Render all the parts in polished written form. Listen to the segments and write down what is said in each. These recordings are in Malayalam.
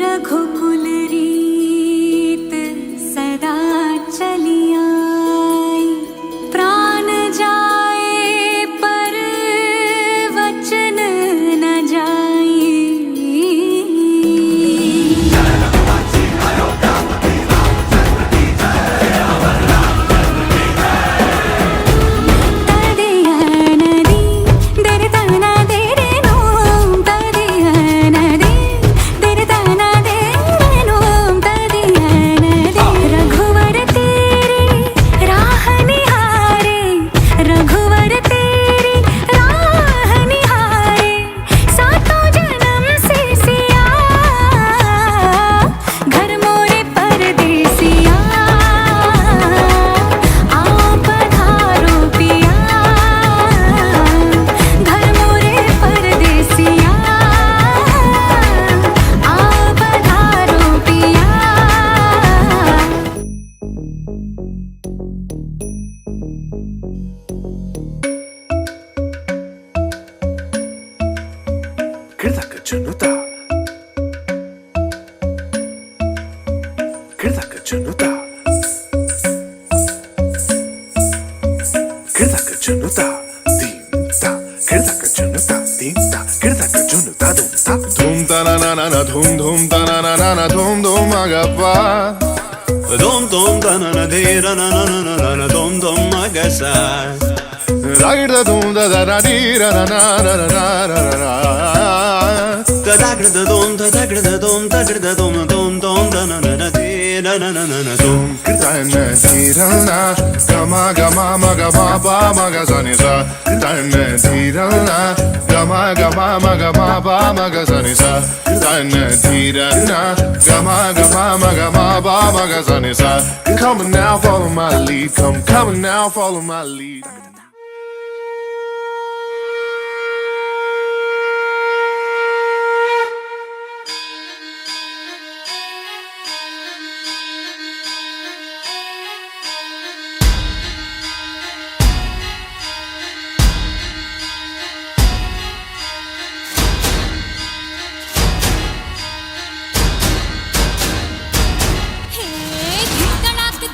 रघुकुल रीत सदा चली आई, प्राण जाए पर वचन न जाए। Dhum ta na na na na dhum ta na na na na dhum agappa. Dum ta na na de ra na na na na na dum agasa. Ragda dum da da da di ra na na na na na na na. Da da gra da dum da da gra da dum da gra da dum da na na na de ra na na na na dum. Kirta na di ra na gama gama ma gama ba ma ga sa ni sa. Kirta na di ra na gama gama ma gama ba ma ga sa ni sa. Kirta na di ra na gama gama ma gama ba ma ga sa ni sa. Come on now, follow my lead. Come on now, follow my lead.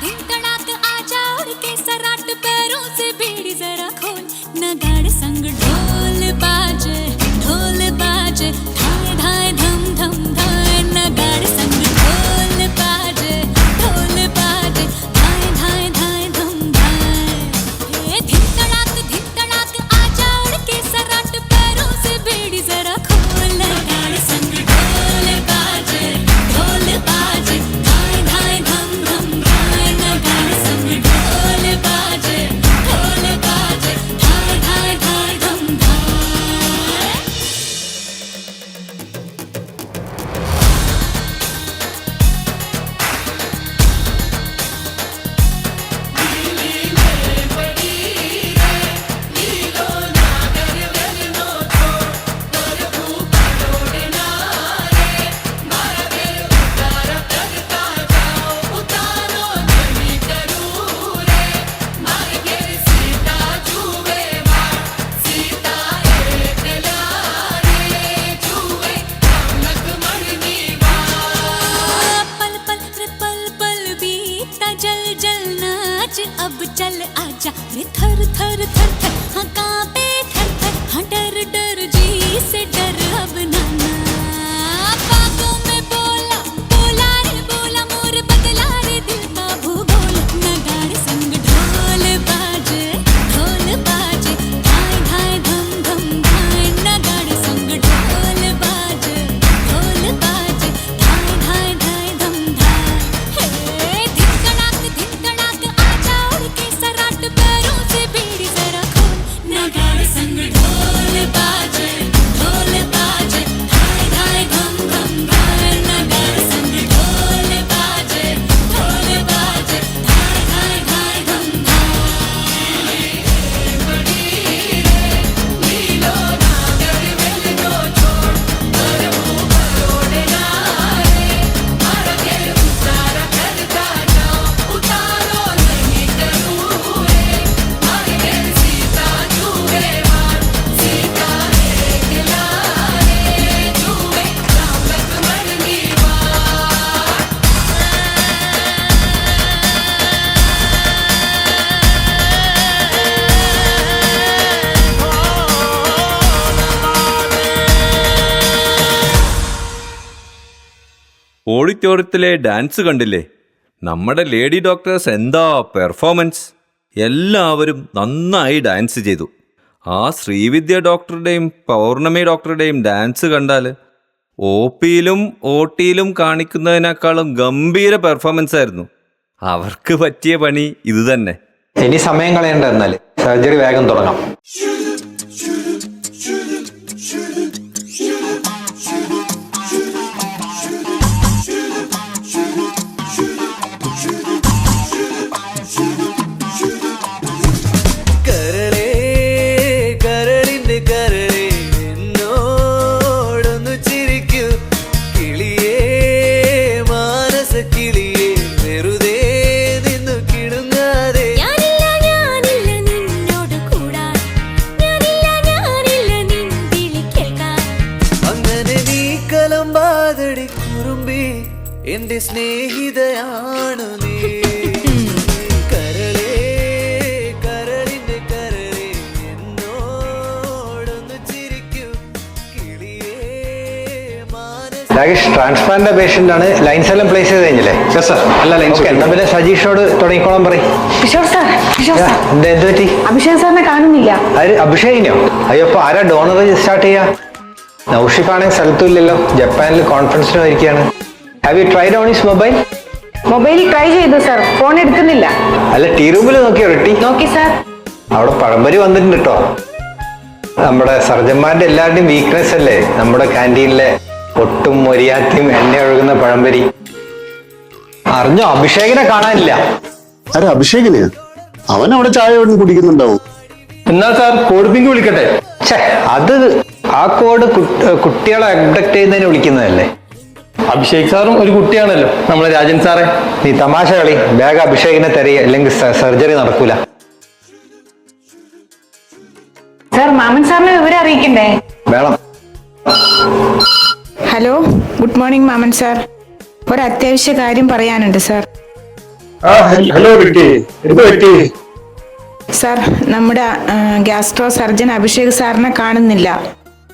धिन तड़ाक आजा उड़ के सराट पैरों से बीड़ी ഓഡിറ്റോറിയത്തിലെ ഡാൻസ് കണ്ടില്ലേ? നമ്മുടെ ലേഡി ഡോക്ടേഴ്സ് എന്താ പെർഫോമൻസ്! എല്ലാവരും നന്നായി ഡാൻസ് ചെയ്തു. ആ ശ്രീവിദ്യ ഡോക്ടറുടെയും പൗർണമി ഡോക്ടറുടെയും ഡാൻസ് കണ്ടാൽ OPയിലും OTയിലും കാണിക്കുന്നതിനേക്കാളും ഗംഭീര പെർഫോമൻസ് ആയിരുന്നു. അവർക്ക് പറ്റിയ പണി ഇത് തന്നെ. ഇനി സമയം കളയണ്ട, എന്നാൽ സർജറി വേഗം തുടങ്ങാം. എന്റെ സ്നേഹിതയാണു നീ, കരളേ കരളിന്റെ കരളേ എന്നോടൊന്ന് ചിരിക്കൂ കിളിയേ മാനസ. രാകേഷ്, ട്രാൻസ്പ്ലാന്റ് പേഷ്യന്റ് ആണ്. ലൈൻസ് എല്ലാം പ്ലേസ് ചെയ്ത് കഴിഞ്ഞില്ലേ? അല്ല ലൈൻസ്. എന്നാ പിന്നെ സജീഷോട് തുടങ്ങിക്കോളാൻ പറയും. എന്ത് പറ്റി? അഭിഷേക് സാറിനെ കാണുന്നില്ല. അഭിഷേകിനോ? അയ്യപ്പോ ആരാ ഡോണർ സ്റ്റാർട്ട് ചെയ്യാ? നൗഷിഫാണെങ്കിൽ സ്ഥലത്തും ഇല്ലല്ലോ, ജപ്പാനിൽ കോൺഫറൻസിന് പോയിരിക്കുകയാണ്. Have you tried on his mobile? മൊബൈലിൽ ട്രൈ ചെയ്തു സാർ, ഫോൺ എടുക്കുന്നില്ല. അല്ല, ടീ റൂമിൽ നോക്കിയോ? റിട്ടി നോക്കി സാർ. അവിടെ പഴംപൊരി വന്നിട്ടുണ്ട് കേട്ടോ. നമ്മുടെ സർജന്മാരുടെ എല്ലാവരുടെയും വീക്ക്നെസ് അല്ലേ നമ്മുടെ ക്യാൻറ്റീനിലെ ഒട്ടും മൊരിയാത്തിയും എണ്ണ ഒഴുകുന്ന പഴംപൊരി. അറിഞ്ഞോ, അഭിഷേകിനെ കാണാനില്ല. അരെ അഭിഷേകിന്? അവൻ അവിടെ ചായ കുടിക്കുന്നുണ്ടാവും. എന്നാ സാർ കോഡ് പിങ്ക് വിളിക്കട്ടെ? അത് ആ കോഡ് കുട്ടികളെ അബ്ഡക്ട് ചെയ്യുന്നതിന് വിളിക്കുന്നതല്ലേ. അഭിഷേക് സാറും ഒരു കുട്ടിയാണല്ലോ, നമ്മളെ രാജൻ സാറെ. നീ തമാശ കളി. വേഗം അഭിഷേകിനെ തരിക, അല്ലെങ്കിൽ സർജറി നടക്കൂല. സാർ, മാമൻ സാറിനെ വിവരം അറിയിക്കണ്ടേ? വേണം. ഹലോ, ഗുഡ് മോർണിംഗ് മാമൻ സാർ. ഒരു അത്യാവശ്യ കാര്യം പറയാനുണ്ട് സാർ. ഹലോ സാർ, നമ്മുടെ ഗ്യാസ്ട്രോ സർജൻ അഭിഷേക് സാറിനെ കാണുന്നില്ല.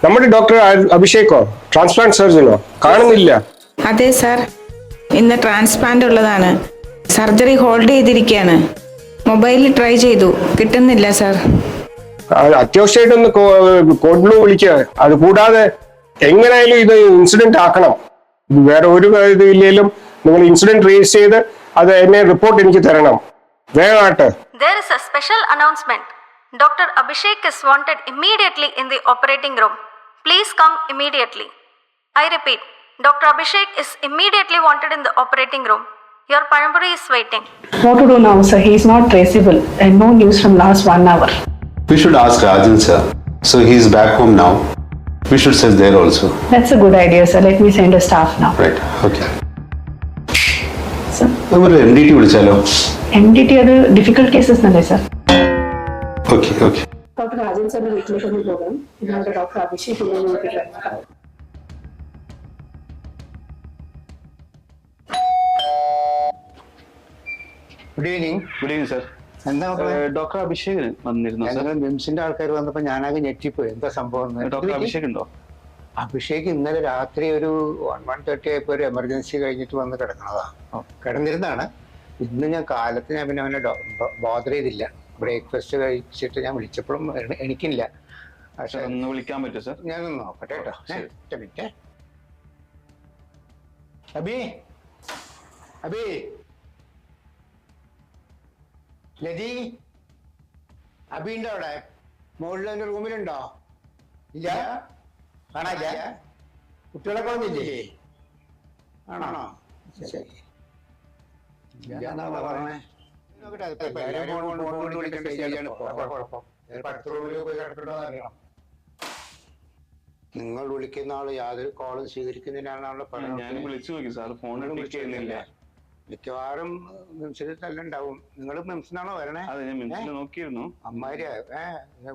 നമ്മുടെ ഡോക്ടർ അഭിഷേകോ? ട്രാൻസ്പ്ലാന്റ് സർജനോ? കാണുന്നില്ല. അതെ സാർ, ഇന്ന് ട്രാൻസ്പ്ലാന്റ് ഉള്ളതാണ്. സർജറി ഹോൾഡ് ചെയ്തിരിക്കുകയാണ്. മൊബൈലിൽ ട്രൈ ചെയ്തു, കിട്ടുന്നില്ല സാർ. അത്യാവശ്യമായിട്ടൊന്ന് കോഡ് ബ്ലൂ വിളിക്കുക. അത് കൂടാതെ എങ്ങനെയായാലും ഇത് ഇൻസിഡന്റ് ആക്കണം. വേറെ ഒരു ഇതിലും നിങ്ങൾ ഇൻസിഡന്റ് റേസ് ചെയ്ത് അത് എന്നെ റിപ്പോർട്ട് എനിക്ക് തരണം. വേഗമായിട്ട്. There is a special announcement. Dr. Abhishek is wanted immediately in the operating room. Please come immediately. I repeat, Dr. Abhishek is immediately wanted in the operating room. Your Panampuri is waiting. What to do now, sir? He is not traceable and no news from last 1 hour. We should ask Rajan sir. So he is back home now. We should search there also. That's a good idea, sir. Let me send a staff now. Right. Okay. Sir, നമ്മൾ MDT വിളിച്ചാലോ? MDT അത് difficult cases നല്ലേ sir? Okay, okay. Dr. Rajan sir വീട്ടിലേക്ക് ഒന്ന് പോകാം. ഇതാണ് ഡോക്ടർ അഭിഷേക് നോക്കിയിട്ട്. Good evening. Good evening sir. എന്താ ഡോക്ടർ അഭിഷേക് വന്നിരുന്നു. മിംസിന്റെ ആൾക്കാർ വന്നപ്പോ ഞാനാകെ ഞെട്ടിപ്പോയി. എന്താ സംഭവം? ഡോക്ടർ അഭിഷേക് ഉണ്ടോ? അഭിഷേക് ഇന്നലെ രാത്രി ഒരു 1:30 ആയപ്പോ ഒരു എമർജൻസി കഴിഞ്ഞിട്ട് വന്ന് കിടക്കണതാ. കിടന്നിരുന്നാണ്. ഇന്ന് ഞാൻ കാലത്ത് ഞാൻ പിന്നെ അവനെ ബോധർ ചെയ്തില്ല. ബ്രേക്ക്ഫാസ്റ്റ് കഴിച്ചിട്ട് ഞാൻ വിളിച്ചപ്പോഴും എനിക്കില്ല. പക്ഷെ ഒന്ന് വിളിക്കാൻ പറ്റുമോ സർ? ഞാനൊന്ന് നോക്കട്ടെ കേട്ടോ. ഒറ്റ മിനിറ്റ്. അബി, അബി, ലതി, അബിന്റെ അവിടെ മുകളിൽ എന്റെ റൂമിലുണ്ടോ? ഇല്ല, കാണാനില്ല. കുട്ടികളൊക്കെ വന്നില്ലേ? ആണോ? ശരി. പറഞ്ഞേ. നിങ്ങൾ വിളിക്കുന്ന ആള് യാതൊരു കോളും സ്വീകരിക്കുന്നില്ലാന്നാണല്ലോ പറയുന്നത്. മിക്കവാറും മിംസിൽ തന്നെ ഉണ്ടാവും. നിങ്ങൾ മിംസിനാണോ വരണേ? അമ്മാരി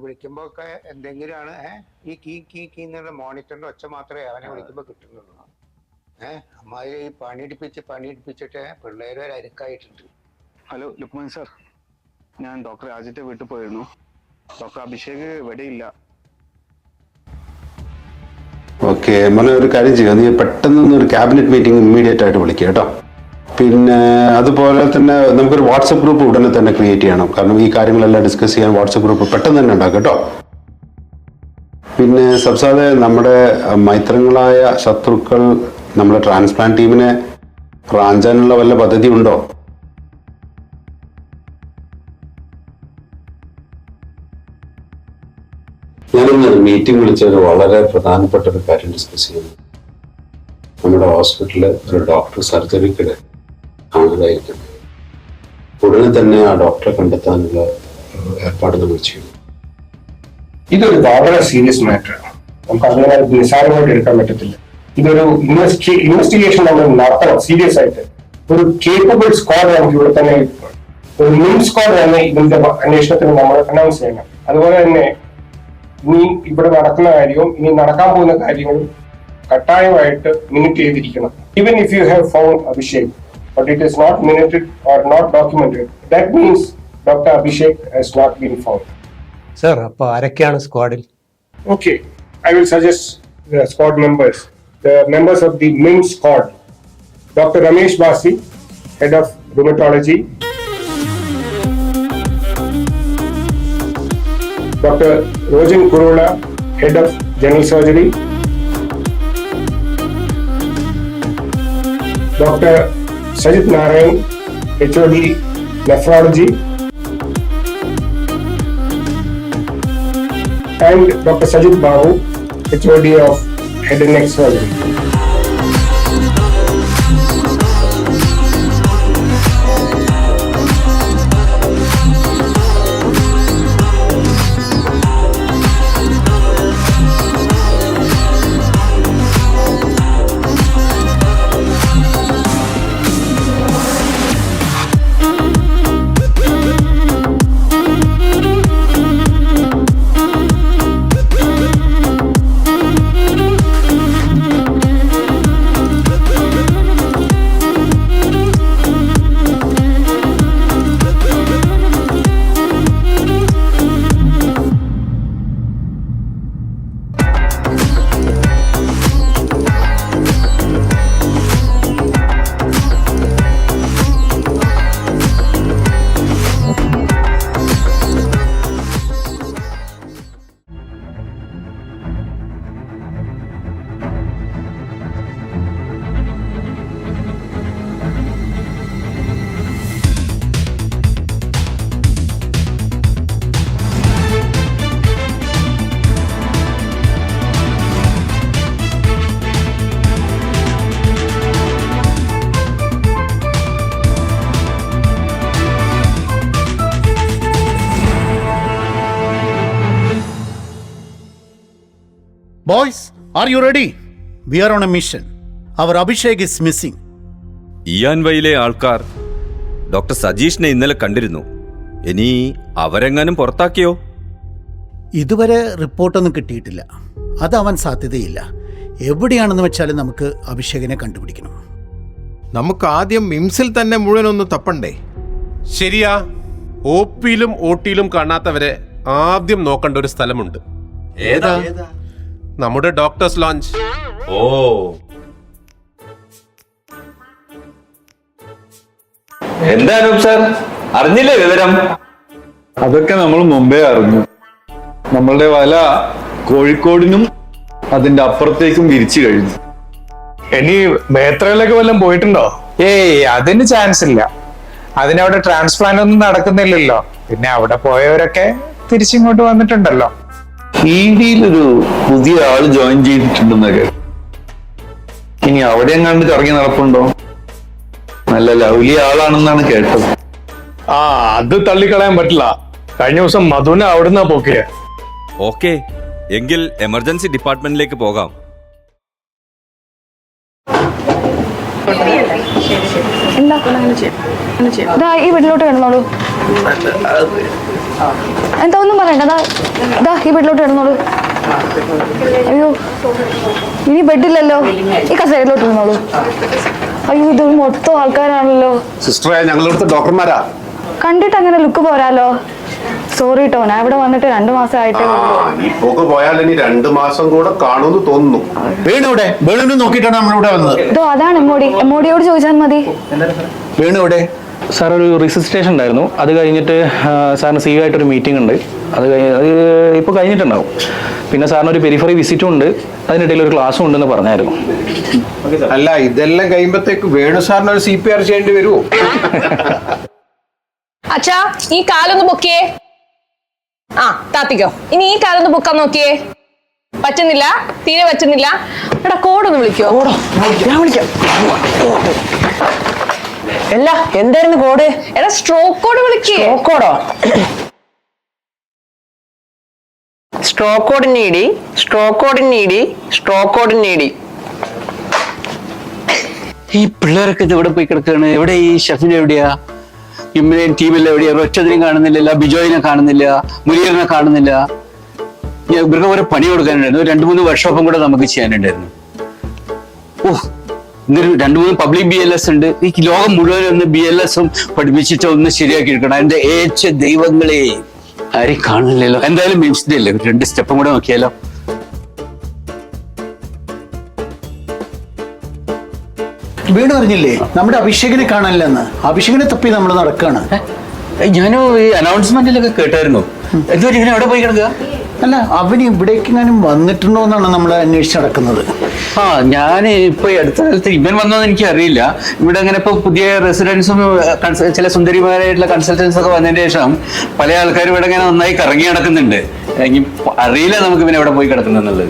വിളിക്കുമ്പോ ഒക്കെ എന്തെങ്കിലും ആണ്. ഈ കീ കീ കീ എന്നുള്ള മോണിറ്ററിന്റെ ഒച്ച മാത്രമേ അവനെ വിളിക്കുമ്പോ കിട്ടുന്നുള്ളൂ. അമ്മായി പണിയെടുപ്പിച്ചിട്ട് പിള്ളേര് വരെ അരുക്കായിട്ടുണ്ട്. ഹലോ ലുക്മാൻ സാർ, ഞാൻ ഡോക്ടർ രാജിന്റെ വീട്ടിൽ പോയിരുന്നു. ഡോക്ടർ അഭിഷേക് ഇവിടെ ഇല്ല. ഓക്കെ. ഓക്കെ മോനെ, ഒരു കാര്യം ചെയ്യുക, നീ പെട്ടെന്ന് ഒരു ക്യാബിനറ്റ് മീറ്റിംഗ് ഇമ്മീഡിയറ്റ് ആയിട്ട് വിളിക്കുക കേട്ടോ. പിന്നെ അതുപോലെ തന്നെ നമുക്കൊരു വാട്സപ്പ് ഗ്രൂപ്പ് ഉടനെ തന്നെ ക്രിയേറ്റ് ചെയ്യണം. കാരണം ഈ കാര്യങ്ങളെല്ലാം ഡിസ്കസ് ചെയ്യാൻ വാട്സപ്പ് ഗ്രൂപ്പ് പെട്ടെന്ന് തന്നെ ഉണ്ടാക്കും കേട്ടോ. പിന്നെ സബ്സാദെ, നമ്മുടെ മൈത്രങ്ങളായ ശത്രുക്കൾ നമ്മുടെ ട്രാൻസ്പ്ലാന്റ് ടീമിനെ റാഞ്ചാനുള്ള വല്ല പദ്ധതി ഉണ്ടോ? ഞാനിന്ന് മീറ്റിംഗ് വിളിച്ചത് വളരെ പ്രധാനപ്പെട്ട ഒരു കാര്യം ഡിസ്കസ് ചെയ്യുന്നു. നമ്മുടെ ഹോസ്പിറ്റലിൽ ഒരു ഡോക്ടർ സർജറിക്കിടെ കാണാതായിരിക്കുന്നു. ഉടനെ തന്നെ ആ ഡോക്ടറെ കണ്ടെത്താനുള്ള ഏർപ്പാട് നമ്മൾ ചെയ്യുന്നു. ഇതൊരു വളരെ സീരിയസ് മാറ്ററാണ്. നമുക്ക് അങ്ങനെ നിസ്സാരമായിട്ട് എടുക്കാൻ പറ്റത്തില്ല. ഇതൊരു ഇൻവെസ്റ്റിഗേഷൻ നമ്മൾ നടത്തണം സീരിയസ് ആയിട്ട്. ഒരു കേപ്പബിൾ സ്ക്വാഡ് നമുക്ക് ഇവിടെ തന്നെ, ഒരു മിം സ്ക്വാഡ് തന്നെ ഇതിന്റെ അന്വേഷണത്തിന് നമ്മൾ അനൗൺസ് ചെയ്യണം. അതുപോലെ തന്നെ ഇനി ഇവിടെ നടക്കുന്ന കാര്യവും ഇനി നടക്കാൻ പോകുന്ന കാര്യങ്ങളും കട്ടായമായിട്ട് മിനിറ്റ് ചെയ്തിരിക്കണം. Even if you have found Abhishek but it is not minuted or not documented, that means doctor Abhishek has not been found. Sir, അപ്പൊ ആരൊക്കെയാണ് സ്ക്വാഡിൽ? Okay, I will suggest the squad members. The members of the MIM squad: Dr. Ramesh Basi, head of rheumatology; Dr. Rojan Kurola, head of general surgery; Dr. Sajit Narayan, HOD nephrology; and Dr. Sajit Babu, HOD of Head and Neck Surgery. Boys, are you ready? We are on a mission. Our Abhishek is missing. ഇയാൻവയിലെ ആൾക്കാർ ഡോക്ടർ സജീഷിനെ ഇന്നലെ കണ്ടിരുന്നു. ഇനി അവരെങ്ങാനും പുറത്താക്കിയോ? ഇതുവരെ റിപ്പോർട്ടൊന്നും കിട്ടിയിട്ടില്ല. അതവൻ സാധ്യതയില്ല. എവിടെയാണെന്ന് വെച്ചാലും നമുക്ക് അഭിഷേകിനെ കണ്ടുപിടിക്കണം. നമുക്ക് ആദ്യം മിംസിൽ തന്നെ മുഴുവനൊന്ന് തപ്പണ്ടേ? ശരിയാ. OP-യിലും OT-യിലും കാണാത്തവരെ ആദ്യം നോക്കേണ്ട ഒരു സ്ഥലമുണ്ട്. ഏതാ? നമ്മുടെ ഡോക്ടേഴ്സ് ലോഞ്ച്. ഓ, എന്താ സാർ, അറിഞ്ഞില്ലേ വിവരം? അതൊക്കെ നമ്മൾ മുമ്പേ അറിഞ്ഞു. നമ്മളുടെ വല കോഴിക്കോടിനും അതിന്റെ അപ്പുറത്തേക്കും വിരിച്ചു കഴിഞ്ഞു. ഇനി മേത്രയിലൊക്കെ വല്ലതും പോയിട്ടുണ്ടോ? ഏയ്, അതിന് ചാൻസ് ഇല്ല. അതിനവിടെ ട്രാൻസ്പ്ലാന്റ് ഒന്നും നടക്കുന്നില്ലല്ലോ. പിന്നെ അവിടെ പോയവരൊക്കെ തിരിച്ചിങ്ങോട്ട് വന്നിട്ടുണ്ടല്ലോ. ഒരു പുതിയ ആള് ജോയിൻ ചെയ്തിട്ടുണ്ടെന്നൊക്കെ. ഇനി അവിടെ എങ്ങാണ്ട് കറങ്ങി നടപ്പുണ്ടോ? നല്ല ലവ്ലി ആളാണെന്നാണ് കേട്ടത്. അത് തള്ളിക്കളയാൻ പറ്റില്ല. കഴിഞ്ഞ ദിവസം മധുവിനെ അവിടുന്ന് പോക്കിയ. ഓക്കെ, എങ്കിൽ എമർജൻസി ഡിപ്പാർട്ട്മെന്റിലേക്ക് പോകാം. ഈ വീട്ടിലോട്ട് കിടന്നോളൂ. എന്താ ഒന്നും പറയണ്ട. ഈ വീട്ടിലോട്ട് കിടന്നോളൂ. അയ്യോ, ഇനി ബെഡില്ലല്ലോ. ഈ കസേരയിലോട്ട് ഇരുന്നോളൂ. അയ്യോ, ഇത് മൊത്തം ആൾക്കാരാണല്ലോ. സിസ്റ്ററെ, ഞങ്ങളിവിടുത്തെ ഡോക്ടർമാരാ. കണ്ടിട്ട് അങ്ങനെ ലുക്ക് പോരാലോ. സോറി കേട്ടോ, ഞാൻ ഇവിടെ വന്നിട്ട് 2 മാസമായിട്ടേ ഉള്ളൂ. ഈ പോക്ക് പോയാൽ ഇനി 2 മാസം കൂടെ കാണുമെന്ന് തോന്നുന്നു. വേണുവിടെ വേണുവിനെ നോക്കിയിട്ടാണ് നമ്മളിവിടെ വന്നത്. ഇതോ അതാണ് എമ്മോടിയോട് ചോദിച്ചാൽ മതി. വേണുവിടെ സാർ ഒരു റിസിസ്റ്റേഷൻ ഉണ്ടായിരുന്നു. അത് കഴിഞ്ഞിട്ട് സാറിന് സി ആയിട്ടൊരു മീറ്റിംഗ് ഉണ്ട്. അത് ഇപ്പോൾ കഴിഞ്ഞിട്ടുണ്ടാവും. പിന്നെ സാറിന് ഒരു പെരിഫറി വിസിറ്റും ഉണ്ട്. അതിനിടയിൽ ഒരു ക്ലാസ്സും ഉണ്ടെന്ന് പറഞ്ഞായിരുന്നു. അല്ല, ഇതെല്ലാം കഴിയുമ്പോഴത്തേക്ക് വേണു സാറിന് ഒരു CPR ചെയ്യേണ്ടി വരുമോ? അച്ഛാ, ഈ കാലൊന്ന് പൊക്കിയേ. ആ താത്തിക്കോ. ഇനി ഈ കാലൊന്ന് പൊക്കാൻ നോക്കിയേ. പറ്റുന്നില്ല, തീരെ പറ്റുന്നില്ല. എടാ കോഡൊന്ന് വിളിക്കോ? ഞാൻ വിളിക്കാം. അല്ല, എന്തായിരുന്നു കോഡ്? എടാ സ്ട്രോക്ക് കോഡ് വിളിക്കേ. കോഡോ? സ്ട്രോക്ക് കോഡ് നീടി, സ്ട്രോക്ക് കോഡ് നീടി, സ്ട്രോക്ക് കോഡ് നീടി. ഈ പിള്ളേരൊക്കെ ഇത് എവിടെ പോയി കിടക്കുകയാണ്? എവിടെ ഈ ഷെഫിന് എവിടെയാ? ഇമ്മിനെയും ടീമെല്ലാം എവിടെയാ? ഒറ്റതിനെയും കാണുന്നില്ല, ബിജോയിനെ കാണുന്നില്ല, മുനീറിനെ കാണുന്നില്ല. ഇവർക്ക് ഓരോ പണി കൊടുക്കാനുണ്ടായിരുന്നു. 2-3 വർക്ക്ഷോപ്പും കൂടെ നമുക്ക് ചെയ്യാനുണ്ടായിരുന്നു. ഇന്നൊരു 2-3 പബ്ലിക് BLS ഉണ്ട്. ഈ ലോകം മുഴുവൻ ഒന്ന് BLS-ഉം പഠിപ്പിച്ചിട്ട് ഒന്ന് ശരിയാക്കി എടുക്കണം. എന്റെ ഏച്ച ദൈവങ്ങളെ, ആരെയും കാണുന്നില്ലല്ലോ. എന്തായാലും മിംസിന്റെ അല്ലേ, 2 സ്റ്റെപ്പും കൂടെ നോക്കിയാലോ? വീട് അറിഞ്ഞില്ലേ നമ്മുടെ അഭിഷേകിനെ കാണാനില്ലെന്ന്? അഭിഷേകിനെ തപ്പി നമ്മൾ നടക്കാണ്. ഞാനും ഈ അനൗൺസ്മെന്റിലൊക്കെ കേട്ടായിരുന്നു. എന്തുവാ ഇങ്ങനെ എവിടെ പോയി കിടക്കുക? അല്ല, അവന് ഇവിടേക്കെങ്ങാനും വന്നിട്ടുണ്ടോ എന്നാണ് നമ്മൾ അന്വേഷിച്ച് നടക്കുന്നത്. ഞാൻ ഇപ്പൊ ഈ അടുത്ത കാലത്ത് ഇവൻ വന്നോന്ന് എനിക്ക് അറിയില്ല. ഇവിടെ അങ്ങനെ ഇപ്പൊ പുതിയ റെസിഡൻസും ചില സുന്ദരിമാരായിട്ടുള്ള കൺസൾട്ടൻസ് ഒക്കെ വന്നതിന് ശേഷം പല ആൾക്കാരും ഇവിടെ ഇങ്ങനെ നന്നായി കറങ്ങി നടക്കുന്നുണ്ട്. എനിക്ക് അറിയില്ല നമുക്ക് ഇവൻ എവിടെ പോയി കിടക്കുന്നുള്ളത്.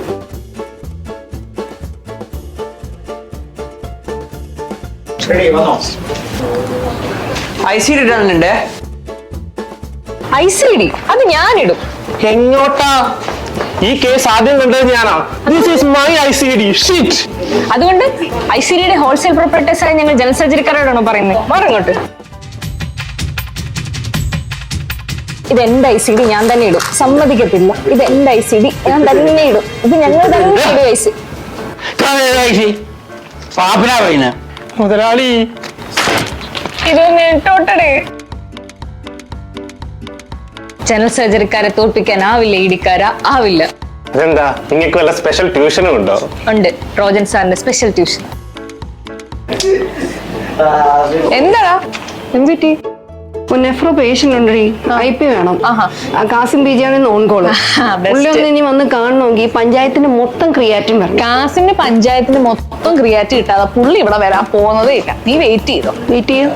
ICD ഇടാനുണ്ട്. ICD അത് ഞാനിടും. എങ്ങോട്ടാ? ഈ കേസ് ആദ്യം കണ്ടത് ഞാനാ. This is my ICD. Shit. അതുകൊണ്ട് ICDയുടെ ഹോൾസെയിൽ പ്രൊപ്പറേറ്റേഴ്സ് ആയി ഞങ്ങൾ ജനറൽ സർജറിക്കാരോടാണോ പറയുന്നത്? മാറങ്ങോട്ട്. ഇത് എന്റെ ICD, ഞാൻ തന്നെ ഇടും. സമ്മതിക്കത്തില്ല. ഇത് എന്റെ ICD, ഞാൻ തന്നെ ഇടും. ഇത് ഞങ്ങൾ തന്നെ ഇടും. മുതലാളി ഇതൊന്ന് ഇട്ടോട്ടടേ. ജനറൽ സർജറിക്കാരെ തോൽപ്പിക്കാനാവില്ല, ഇടിക്കാരാ ആവില്ല. അതെന്താ, നിങ്ങൾക്ക് വല്ല സ്പെഷ്യൽ ട്യൂഷനും ഉണ്ടോ? ഉണ്ട്, റോജൻ സാറിന്റെ സ്പെഷ്യൽ ട്യൂഷൻ. എന്താടാ MVT? നെഫ്രോ പേഷ്യന്റ് ഉണ്ടടി, IP വേണം. കാസിം ബീജിയാണ് ഓൺ കോള്. ഇനി വന്ന് കാണണമെങ്കിൽ പഞ്ചായത്തിന്റെ മൊത്തം ക്രിയാറ്റിൻ വരണം. കാസിന്റെ പഞ്ചായത്തിന്റെ മൊത്തം ക്രിയാറ്റിൻ കിട്ടാതെ പുള്ളി ഇവിടെ വരാൻ പോകുന്നതേ ഇല്ല. നീ വെയിറ്റ് ചെയ്തോ. വെയിറ്റ് ചെയ്യോ?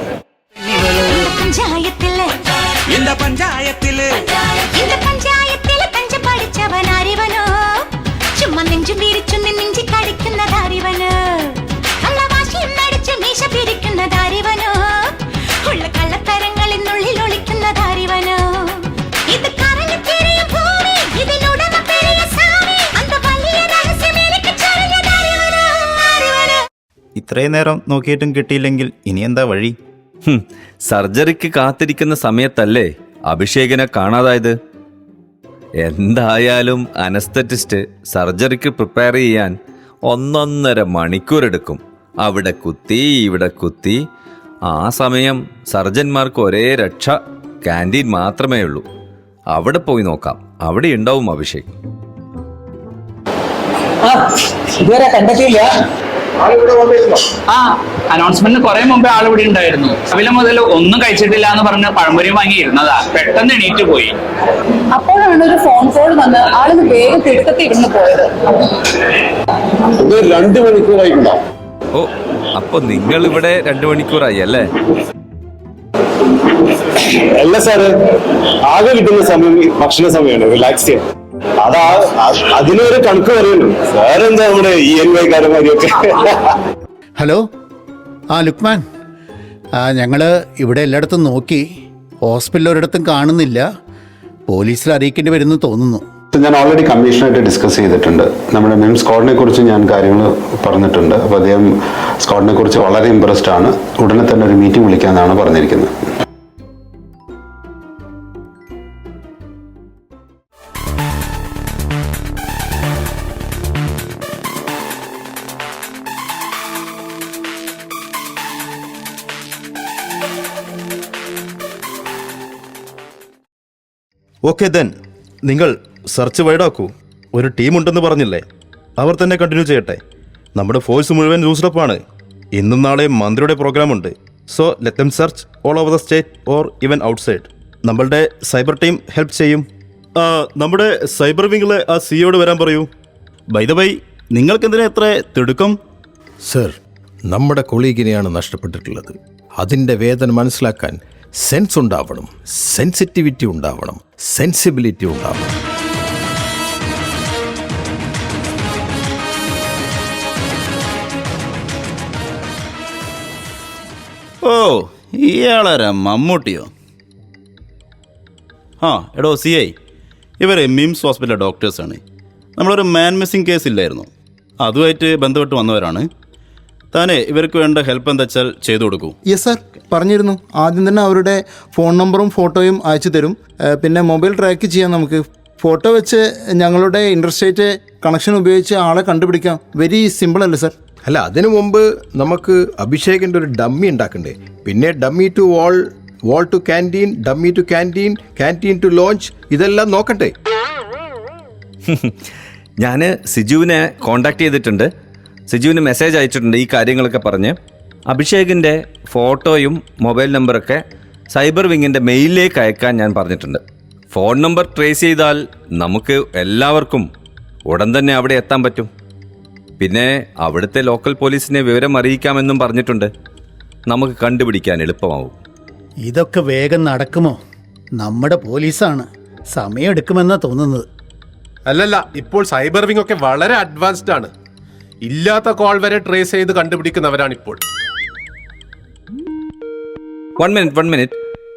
ഇത്രയും നേരം നോക്കിയിട്ടും കിട്ടിയില്ലെങ്കിൽ ഇനി എന്താ വഴി? സർജറിക്ക് കാത്തിരിക്കുന്ന സമയത്തല്ലേ അഭിഷേകിനെ കാണാതായത്? എന്തായാലും അനസ്തറ്റിസ്റ്റ് സർജറിക്ക് പ്രിപ്പയർ ചെയ്യാൻ 1.5 മണിക്കൂറെടുക്കും. അവിടെ കുത്തി ഇവിടെ കുത്തി. ആ സമയം സർജന്മാർക്ക് ഒരേ രക്ഷ ക്യാൻറ്റീൻ മാത്രമേ ഉള്ളൂ. അവിടെ പോയി നോക്കാം, അവിടെ ഉണ്ടാവും അഭിഷേക്. ഇതുവരെ കണ്ടെത്തിയില്ല. അനൗൺസ്മെന്റിന് കുറെ മുമ്പേ ആളിവിടെ ഉണ്ടായിരുന്നു. രാവിലെ മുതൽ ഒന്നും കഴിച്ചിട്ടില്ല എന്ന് പറഞ്ഞ് പഴംപൊരി വാങ്ങി ഇരുന്നതാ. പെട്ടെന്ന് എണീറ്റ് പോയി. അപ്പോഴാണ് ഒരു ഫോൺ കോൾ വന്ന് ആളിന് വേഗം തിടുക്കത്തിൽ ഇരുന്ന് പോയത്. 2 മണിക്കൂറായിട്ടുണ്ടോ? ഓ, അപ്പൊ നിങ്ങൾ ഇവിടെ 2 മണിക്കൂറായി അല്ലേ? അല്ല സാറ്, ആകെ കിട്ടുന്ന സമയം ഭക്ഷണ സമയമാണ്, റിലാക്സ് ചെയ്യാൻ. അതിനൊരു കണക്ക് പറയുന്നു. വേറെന്താ നമ്മുടെ ENY കാരന്മാരിയൊക്കെ. ഹലോ, ലുക്മാൻ, ഞങ്ങൾ ഇവിടെ എല്ലായിടത്തും നോക്കി, ഹോസ്പിറ്റലിൽ ഒരിടത്തും കാണുന്നില്ല. പോലീസിൽ അറിയിക്കേണ്ടി വരുമെന്ന് തോന്നുന്നു. ഞാൻ ഓൾറെഡി കമ്മീഷനായിട്ട് ഡിസ്കസ് ചെയ്തിട്ടുണ്ട്. നമ്മുടെ മിം സ്ക്വാഡിനെ കുറിച്ച് ഞാൻ കാര്യങ്ങൾ പറഞ്ഞിട്ടുണ്ട്. അപ്പോൾ അദ്ദേഹം സ്ക്വാഡിനെ കുറിച്ച് വളരെ ഇമ്പ്രസ്ഡ് ആണ്. ഉടനെ തന്നെ ഒരു മീറ്റിംഗ് വിളിക്കാമെന്നാണ് പറഞ്ഞിരിക്കുന്നത്. ഓക്കെ ദെൻ, നിങ്ങൾ സെർച്ച് വൈഡാക്കൂ. ഒരു ടീമുണ്ടെന്ന് പറഞ്ഞില്ലേ, അവർ തന്നെ കണ്ടിന്യൂ ചെയ്യട്ടെ. നമ്മുടെ ഫോഴ്സ് മുഴുവൻ ലൂസ്ഡപ്പാണ്. ഇന്നും നാളെയും മന്ത്രിയുടെ പ്രോഗ്രാമുണ്ട്. So let them search all over the state or even outside. നമ്മളുടെ സൈബർ ടീം ഹെൽപ്പ് ചെയ്യും. നമ്മുടെ സൈബർ വിങ്ങിലെ ആ സിയോട് വരാൻ പറയൂ. ബൈ ദ ബൈ, നിങ്ങൾക്കെന്തിനാ എത്ര തിടുക്കം? സർ, നമ്മുടെ കൊളീഗിനെയാണ് നഷ്ടപ്പെട്ടിട്ടുള്ളത്. അതിൻ്റെ വേദന മനസ്സിലാക്കാൻ സെൻസ് ഉണ്ടാവണം, സെൻസിറ്റിവിറ്റി ഉണ്ടാവണം, സെൻസിബിലിറ്റി ഉണ്ടാവണം. ഓ, ഇയാളാരാ, മമ്മൂട്ടിയോ? എടോ CI, ഇവർ മിംസ് ഹോസ്പിറ്റലിലെ ഡോക്ടേഴ്സാണ്. നമ്മളൊരു മാൻ മിസ്സിംഗ് കേസ് ഇല്ലായിരുന്നു, അതുമായിട്ട് ബന്ധപ്പെട്ട് വന്നവരാണ്. താനേ ഇവർക്ക് വേണ്ട ഹെൽപ്പ് എന്താ വെച്ചാൽ ചെയ്തു കൊടുക്കൂ. യെസ് സാർ, പറഞ്ഞിരുന്നു. ആദ്യം തന്നെ അവരുടെ ഫോൺ നമ്പറും ഫോട്ടോയും അയച്ചു തരും. പിന്നെ മൊബൈൽ ട്രാക്ക് ചെയ്യാം നമുക്ക്. ഫോട്ടോ വെച്ച് ഞങ്ങളുടെ ഇൻഡർസ്റ്റേറ്റ് കണക്ഷൻ ഉപയോഗിച്ച് ആളെ കണ്ടുപിടിക്കാം. വെരി സിമ്പിൾ അല്ലേ സാർ? അല്ല, അതിനു മുമ്പ് നമുക്ക് അഭിഷേകിൻ്റെ ഒരു ഡമ്മി ഉണ്ടാക്കണ്ടേ? പിന്നെ dummy to wall, wall to canteen, dummy to canteen, canteen to lounge, ഇതെല്ലാം നോക്കട്ടെ. ഞാൻ സിജുവിനെ കോണ്ടാക്ട് ചെയ്തിട്ടുണ്ട്. സിജുവിന് മെസ്സേജ് അയച്ചിട്ടുണ്ട് ഈ കാര്യങ്ങളൊക്കെ പറഞ്ഞ്. അഭിഷേകിൻ്റെ ഫോട്ടോയും മൊബൈൽ നമ്പറൊക്കെ സൈബർ വിങ്ങിൻ്റെ മെയിലിലേക്ക് അയക്കാൻ ഞാൻ പറഞ്ഞിട്ടുണ്ട്. ഫോൺ നമ്പർ ട്രേസ് ചെയ്താൽ നമുക്ക് എല്ലാവർക്കും ഉടൻ തന്നെ അവിടെ എത്താൻ പറ്റും. പിന്നെ അവിടുത്തെ ലോക്കൽ പോലീസിനെ വിവരം അറിയിക്കാമെന്നും പറഞ്ഞിട്ടുണ്ട്. നമുക്ക് കണ്ടുപിടിക്കാൻ എളുപ്പമാവും. ഇതൊക്കെ വേഗം നടക്കുമോ? നമ്മുടെ പോലീസാണ്, സമയമെടുക്കുമെന്നാണ് തോന്നുന്നത്. അല്ലല്ല, ഇപ്പോൾ സൈബർ വിങ് ഒക്കെ വളരെ അഡ്വാൻസ്ഡ് ആണ്. ഇല്ലാത്ത കോൾ വരെ ട്രേസ് ചെയ്ത് കണ്ടുപിടിക്കുന്നവരാണ് ഇപ്പോൾ. One minute.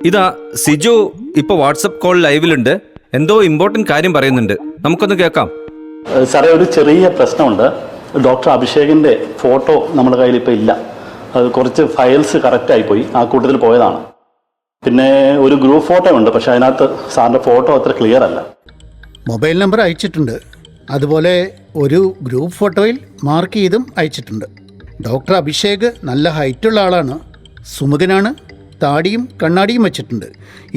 ഇതാ സിജു ഇപ്പോൾ വാട്സപ്പ് കോൾ ലൈവിലുണ്ട്. എന്തോ ഇമ്പോർട്ടൻറ്റ് കാര്യം പറയുന്നുണ്ട്. നമുക്കൊന്ന് കേൾക്കാം. സാറേ, ഒരു ചെറിയ പ്രശ്നമുണ്ട്. ഡോക്ടർ അഭിഷേകിൻ്റെ ഫോട്ടോ നമ്മുടെ കയ്യിൽ ഇപ്പോൾ ഇല്ല. അത് കുറച്ച് ഫയൽസ് കറക്റ്റായിപ്പോയി, ആ കൂട്ടത്തിൽ പോയതാണ്. പിന്നെ ഒരു ഗ്രൂപ്പ് ഫോട്ടോ ഉണ്ട്, പക്ഷെ അതിനകത്ത് സാറിൻ്റെ ഫോട്ടോ അത്ര ക്ലിയർ അല്ല. മൊബൈൽ നമ്പർ അയച്ചിട്ടുണ്ട്, അതുപോലെ ഒരു ഗ്രൂപ്പ് ഫോട്ടോയിൽ മാർക്ക് ചെയ്തും അയച്ചിട്ടുണ്ട്. ഡോക്ടർ അഭിഷേക് നല്ല ഹൈറ്റുള്ള ആളാണ്, സുമുഖനാണ്, താടിയും കണ്ണാടിയും വെച്ചിട്ടുണ്ട്.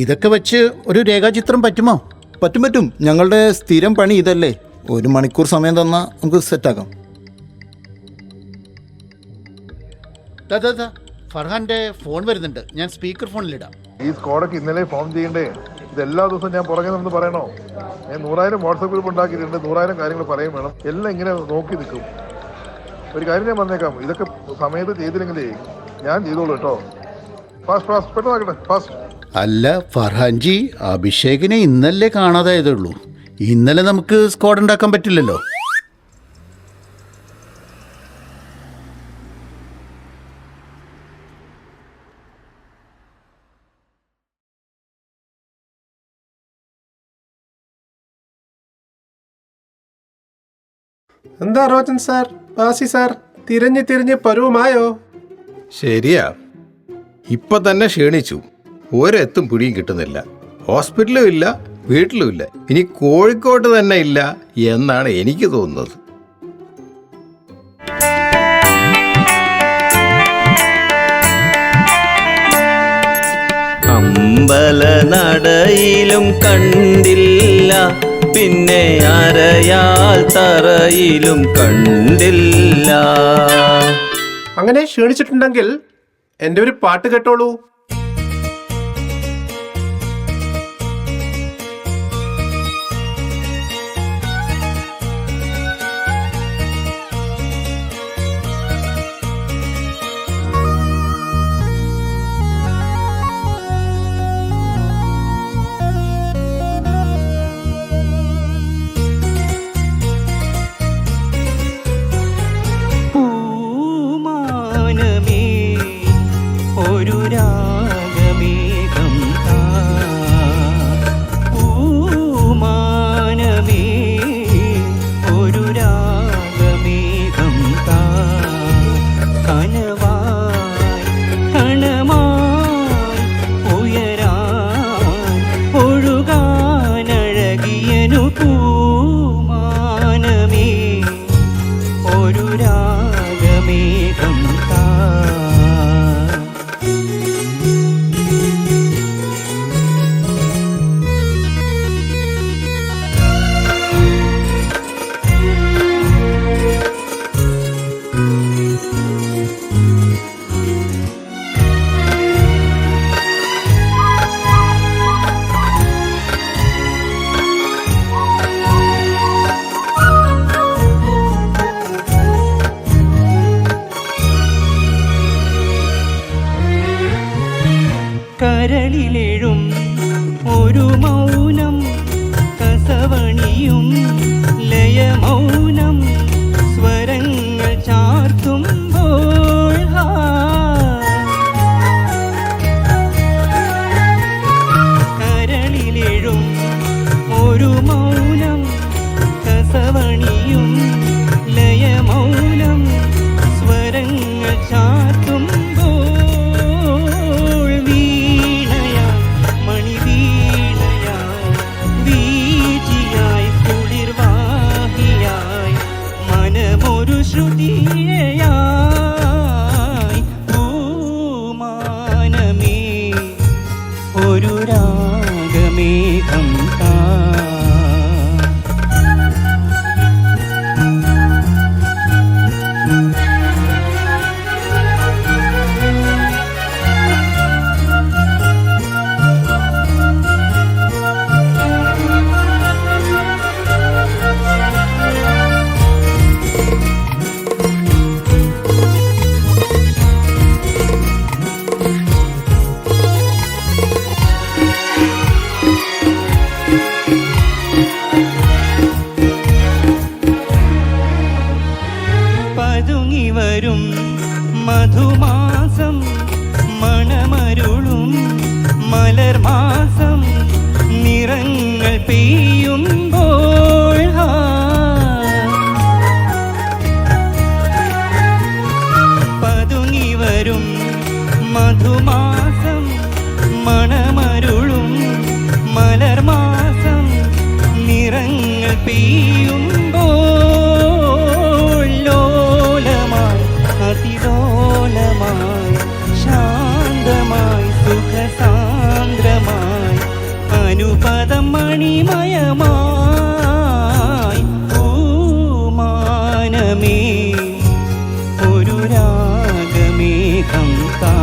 ഇതൊക്കെ വെച്ച് ഒരു രേഖാചിത്രം പറ്റുമോ? പറ്റും. ഞങ്ങളുടെ സ്ഥിരം പണി ഇതല്ലേ. 1 മണിക്കൂർ സമയം തന്നാൽ നമുക്ക് സെറ്റാക്കാം. ഫർഹാന്റെ ഫോൺ വരുന്നുണ്ട്, ഞാൻ സ്പീക്കർ ഫോണിലിടാം. ഈ സ്ക്വാഡൊക്കെ ഇന്നലെ ഫോം ചെയ്യണ്ടേ? ഇതെല്ലാ ദിവസവും ഞാൻ പുറകെ നിന്ന് പറയണോ? ഞാൻ 100,000 വാട്സപ്പ് ഗ്രൂപ്പ് ഉണ്ടാക്കിയിട്ടുണ്ട്. 100,000 കാര്യങ്ങൾ പറയും വേണം. എല്ലാം ഇങ്ങനെ നോക്കി നിൽക്കും. ഒരു കാര്യം ഞാൻ പറഞ്ഞേക്കാം, ഇതൊക്കെ സമയത്ത് ചെയ്തില്ലെങ്കിലേ ഞാൻ ചെയ്തോളൂ കേട്ടോ. ഫാസ്റ്റ് പെട്ടെന്നാക്കട്ടെ, ഫാസ്റ്റ്. അല്ല ഫർഹാൻജി, അഭിഷേകിനെ ഇന്നല്ലേ കാണാതായതുള്ളൂ. ഇന്നലെ നമുക്ക് സ്ക്വാഡ് ഉണ്ടാക്കാൻ പറ്റില്ലല്ലോ. എന്താ റോജൻ സാർ, ബാസി സാർ, തിരഞ്ഞ് പരുവമായോ? ശരിയാ, ഇപ്പൊ തന്നെ ക്ഷീണിച്ചു. ഒരെത്തും പിടിയും കിട്ടുന്നില്ല. ഹോസ്പിറ്റലും ഇല്ല, വീട്ടിലും ഇല്ല. ഇനി കോഴിക്കോട്ട് തന്നെ ഇല്ല എന്നാണ് എനിക്ക് തോന്നുന്നത്. അമ്പലനടയിലും കണ്ടില്ല, പിന്നെ അരയാൽ തറയിലും കണ്ടില്ല. അങ്ങനെ ക്ഷീണിച്ചിട്ടുണ്ടെങ്കിൽ എൻ്റെ ഒരു പാട്ട് കേട്ടോളൂ. പൂമാനമേ ഒരു കരളിലെഴും ഒരു മൗനം കസവണിയും ലയമൗനം സ്വരങ്ങൾ ചാർത്തുമ്പോൾ കരളിലെഴും ഒരു മൗനം കസവണിയും ലയമൗനം സ്വരങ്ങൾ ചാർത്തുമ്പോൾ വീണയാ മണിവീണയാ വീജിയായി കുളിർവാഹിയായി മനമൊരു ശ്രുതിയായി പൂമാനമേ ഒരു രാഗമേഘം താ പതുങ്ങി വരും മധുമാസം മണമരുളും മലർമാസം നിറങ്ങൾ പെയ്യുമ്പോൾ പതുങ്ങി വരും മധുമാസം മണമരുളും മലർമാസം നിറങ്ങൾ പെയ്യുമ്പോൾ ലോലമായി അതിലോലമായി ശാന്തമായി സുഖസാന്ദ്രമായി അനുപദം മണിമയമായി പൂമാനമേ ഒരു രാഗമേഘം താ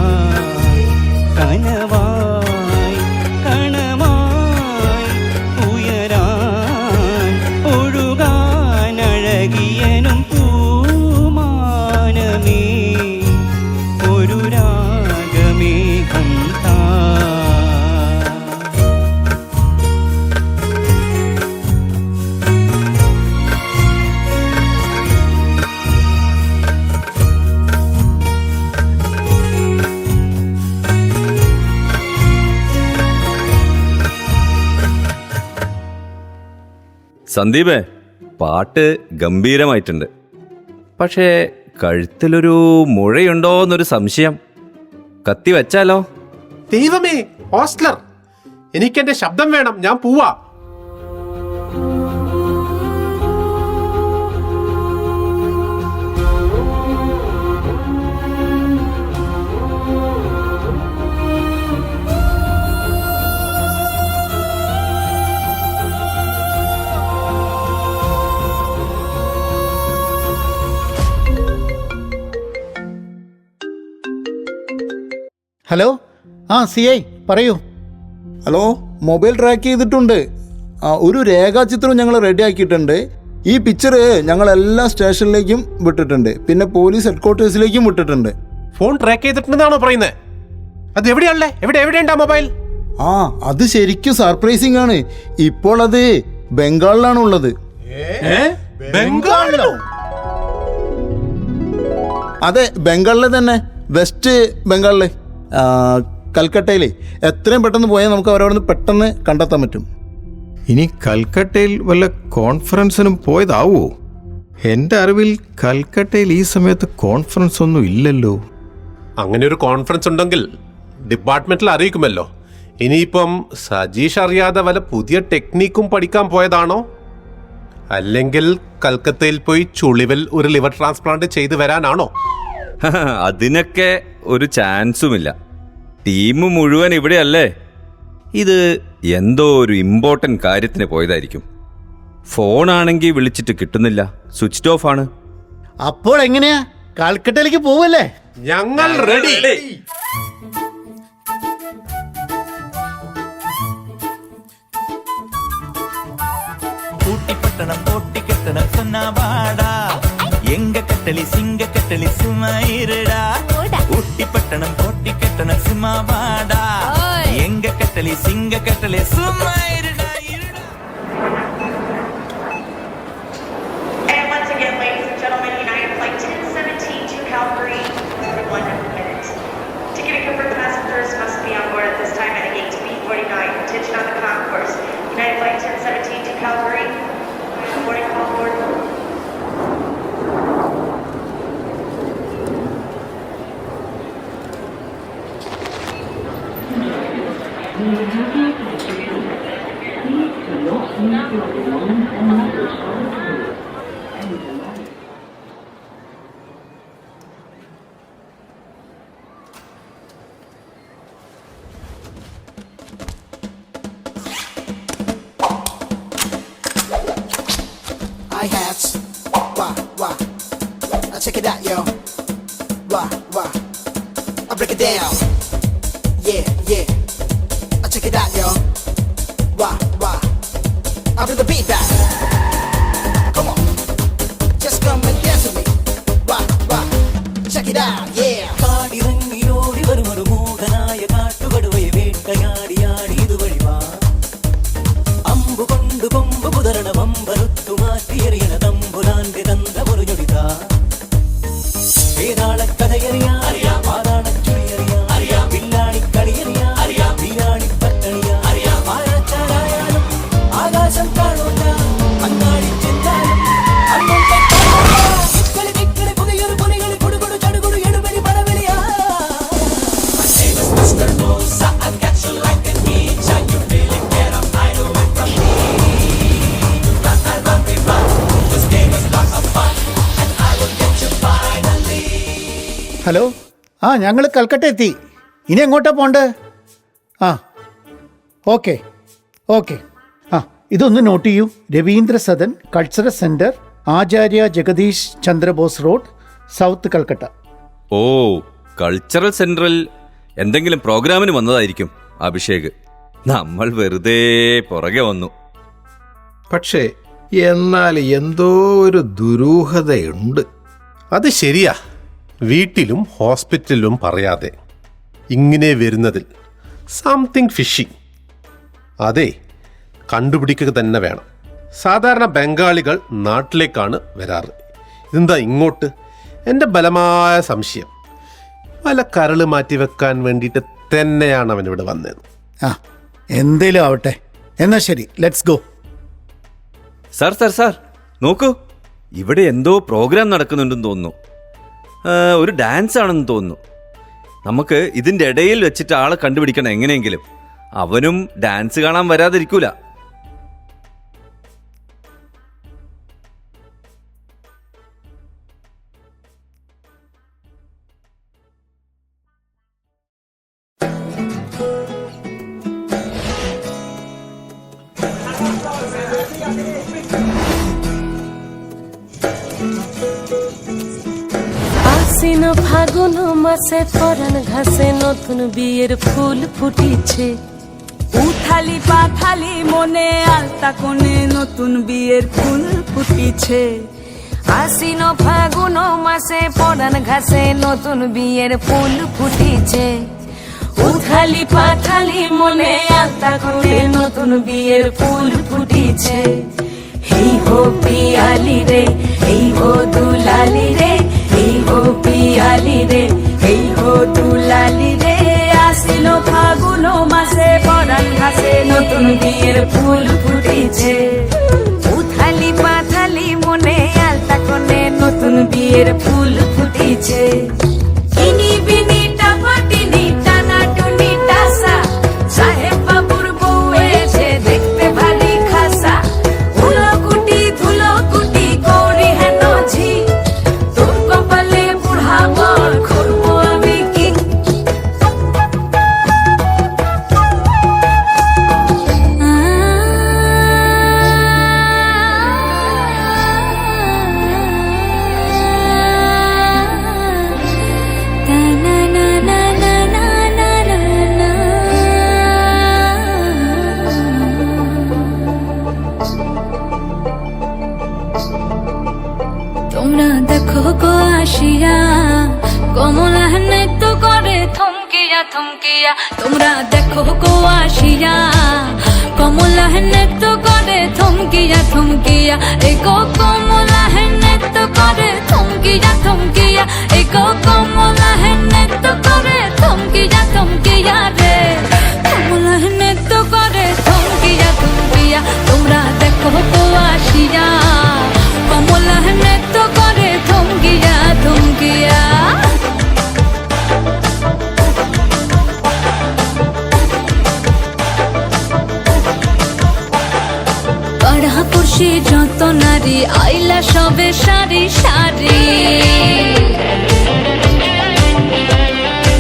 കനവായി കണമായി ഉയരാൻ ഒഴുകാനഴകിയനും പൂമാനമേ ഒരു രാഗമേഘം താ സന്ദീപേ, പാട്ട് ഗംഭീരമായിട്ടുണ്ട്. പക്ഷേ കഴുത്തിലൊരു മുഴയുണ്ടോന്നൊരു സംശയം. കത്തി വെച്ചാലോ? ദൈവമേ, ഹോസ്റ്റലർ, എനിക്കെന്റെ ശബ്ദം വേണം, ഞാൻ പോവാ. ഹലോ, ആ CI പറയൂ. ഹലോ, മൊബൈൽ ട്രാക്ക് ചെയ്തിട്ടുണ്ട്. ഒരു രേഖാചിത്രം ഞങ്ങൾ റെഡി ആക്കിയിട്ടുണ്ട്. ഈ പിക്ചർ ഞങ്ങൾ എല്ലാ സ്റ്റേഷനിലേക്കും വിട്ടിട്ടുണ്ട്, പിന്നെ പോലീസ് ഹെഡ്ക്വാർട്ടേഴ്സിലേക്കും വിട്ടിട്ടുണ്ട്. ഫോൺ ട്രാക്ക് ചെയ്തിട്ടുണ്ടെന്നാണോ പറയുന്നത്? അത് എവിടെയാണല്ലേ? എവിടെയുണ്ടാ മൊബൈൽ? അത് ശരിക്കും സർപ്രൈസിംഗ് ആണ്. ഇപ്പോൾ അത് ബംഗാളിലാണ് ഉള്ളത്. ബംഗാളിലോ? അതെ, ബംഗാളിലെ തന്നെ, വെസ്റ്റ് ബംഗാളിലെ കൽക്കട്ടയിലെ. എത്രയും പെട്ടെന്ന് പോയാൽ നമുക്ക് അവരവിടെ പെട്ടെന്ന് കണ്ടെത്താൻ പറ്റും. ഇനി കൽക്കട്ടയിൽ വല്ല കോൺഫറൻസിനും പോയതാവോ? എൻ്റെ അറിവിൽ കൽക്കട്ടയിൽ ഈ സമയത്ത് കോൺഫറൻസ് ഒന്നും ഇല്ലല്ലോ. അങ്ങനെ ഒരു കോൺഫറൻസ് ഉണ്ടെങ്കിൽ ഡിപ്പാർട്ട്മെന്റിൽ അറിയിക്കുമല്ലോ. ഇനിയിപ്പം സജീഷ് അറിയാതെ വല്ല പുതിയ ടെക്നിക്കും പഠിക്കാൻ പോയതാണോ? അല്ലെങ്കിൽ കൽക്കത്തയിൽ പോയി ചുളിവിൽ ഒരു ലിവർ ട്രാൻസ്പ്ലാന്റ് ചെയ്തു വരാനാണോ? അതിനൊക്കെ ഒരു ചാൻസുമില്ല. ടീം മുഴുവൻ ഇവിടെയല്ലേ. ഇത് എന്തോ ഒരു ഇമ്പോർട്ടൻ്റ് കാര്യത്തിന് പോയതായിരിക്കും. ഫോണാണെങ്കിൽ വിളിച്ചിട്ട് കിട്ടുന്നില്ല, സ്വിച്ച് ഓഫ് ആണ്. അപ്പോൾ എങ്ങനെയാ? കൽക്കട്ടയിലേക്ക് പോവല്ലേ? ഞങ്ങൾ റെഡി. ஊட்டிப்பட்டணம் போட்டி கட்டணம் சொன்னா வாடா, எங்க கட்டளி சிங்க கட்டளி சும்மா இருடா. ஊட்டிப்பட்டணம் போட்டி கட்டணம் சும்மா வாடா, ಸಿಂಗ ಕಟ್ಟಲೆ ಸುಮ್ಮ ಇರಡ And once again, ladies and gentlemen, United Flight 1017 to Calgary for 1 minute. Ticketing confirmed passengers must be on board at this time at gate B49. Attention on the concourse. United Flight 1017 to Calgary. Boarding call board. Hi-hats, wah, wah. Now check it out, yo. Wah, wah. I break it down. Yeah, yeah. Now check it out, yo. Wah, wah. I bring the beat back. Come on. Just come and dance with me. Wah, wah. Check it out, yeah. കാടിറങ്ങിയോടി വരുമൊരു മൂകനായ കാട്ടുകടുവയെ വേട്ടയാടിയാടി ഇതുവഴി വാ അമ്പു കൊണ്ട് കൊമ്പ് കുതരണ വമ്പറുത്തു മാറ്റിയെറിയണ തമ്പുരാന്റെ തന്ത്ര ഒരു ഞൊടിത വേതാള കഥയറിയാം പാതാള ചുഴിയറിയാം വില്ലാണി കളിയറിയാം വീരാണി പട്ടണിയാ ആരാച്ചാരായാലും ആകാശം കാണൂല അങ്ങാടി ചെന്നാലും പുതിയൊരു പുലികളി കൊടുകൊടു ചടുകൊടു എടുപടി പടവെളിയാ Mr. Musa, I catch you like a ninja. You really get up, hide away from me. Run, I run, we run. This game is lots of fun, and I will get you finally. Hello, ആ ഞങ്ങൾ കൽക്കട്ട എത്തി. ഇനി എങ്ങോട്ടാ പോണ്ടേ? ആ ഓക്കെ ഓക്കെ. ആ ഇതൊന്ന് നോട്ട് ചെയ്യൂ. രവീന്ദ്ര സദൻ കൾച്ചറൽ സെൻറ്റർ, ആചാര്യ ജഗദീഷ് ചന്ദ്രബോസ് റോഡ്, സൗത്ത് കൽക്കട്ട. ഓ, കൾച്ചറൽ സെൻട്രൽ എന്തെങ്കിലും പ്രോഗ്രാമിന് വന്നതായിരിക്കും അഭിഷേക്. നമ്മൾ വെറുതെ പുറകെ വന്നു. പക്ഷേ എന്നാൽ എന്തോ ഒരു ദുരൂഹതയുണ്ട്. അത് ശരിയാ. വീട്ടിലും ഹോസ്പിറ്റലിലും പറയാതെ ഇങ്ങനെ വരുന്നതിൽ സംതിങ് ഫിഷി. അതെ, കണ്ടുപിടിക്കുക തന്നെ വേണം. സാധാരണ ബംഗാളികൾ നാട്ടിലേക്കാണ് വരാറ്. ഇതെന്താ ഇങ്ങോട്ട്? എൻ്റെ ബലമായ സംശയം പല കരള് മാറ്റി വെക്കാൻ വേണ്ടിയിട്ട് തന്നെയാണ് അവൻ ഇവിടെ വന്നത്. ആ എന്തേലും ആവട്ടെ. എന്നാ ശരി, let's go. Sir sir sir നോക്കൂ, ഇവിടെ എന്തോ പ്രോഗ്രാം നടക്കുന്നുണ്ടെന്ന് തോന്നുന്നു. ഒരു ഡാൻസ് ആണെന്ന് തോന്നുന്നു. നമുക്ക് ഇതിൻ്റെ ഇടയിൽ വെച്ചിട്ട് ആളെ കണ്ടുപിടിക്കണം എങ്ങനെയെങ്കിലും. അവനും ഡാൻസ് കാണാൻ വരാതിരിക്കൂല. আশ্বিন ফাগুন মাসে পরাণ ঘাসে নতুন বিয়ের ফুল ফুটিছে উথালি পাথালি মনে আলতা কোণে নতুন বিয়ের ফুল ফুটিছে আশ্বিন ফাগুন মাসে পরাণ ঘাসে নতুন বিয়ের ফুল ফুটিছে উথালি পাথালি মনে আলতা কোণে নতুন বিয়ের ফুল ফুটিছে এই হো পিয়ালি রে এই হো দুলালি রে এই হো পিয়ালি রে এই হো দুলালি রে আসিল ফাগুন মাসে পরাণ ঘাসে নতুন বিয়ের ফুল ফুটেছে উথালি পাথালি মনে আলতা কোণে নতুন বিয়ের ফুল ফুটেছে ইনি বিনি টাপাটিনি টানা টুনি টাসা সাহেব বাবুর বউ এসে দেখতে ভারী খাসা ধুলো কুটি করি হেন ঝি তোর কপালে বুড়া বল করবো আমি কি na na থমকিয়া তোমরা দেখো গো আসিয়া কমলা নৃত্য করে থমকিয়া থমকিয়া এই গো কমলা নৃত্য করে থমকিয়া থমকিয়া এই গো কমলা নৃত্য করে থমকিয়া থমকিয়া রে কমলা নৃত্য করে থমকিয়া থমকিয়া তোমরা দেখো গো আসিয়া কমলা নৃত্য করে থমকিয়া থমকিয়া পাড়াপড়শি যত নারী আইলা সবে সারি সারি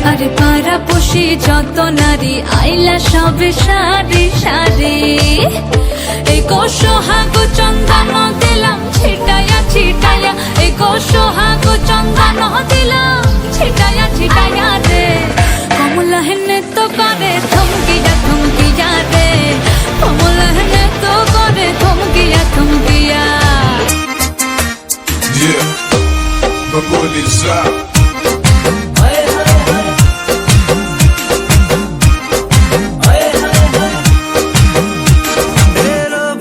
আরে পাড়াপড়শি যত নারী আইলা সবে সারি সারি এই গো সোহাগ চন্দন দিলাম ছিটায়া ছিটায়া এই গো সোহাগ চন্দন দিলাম ছিটায়া ছিটায়া রে কমলা নৃত্য করে থমকিয়া থমকিয়া রে কমলা নৃত্য করে থমকিয়া থমকিয়া Yeah, my boy Lisa.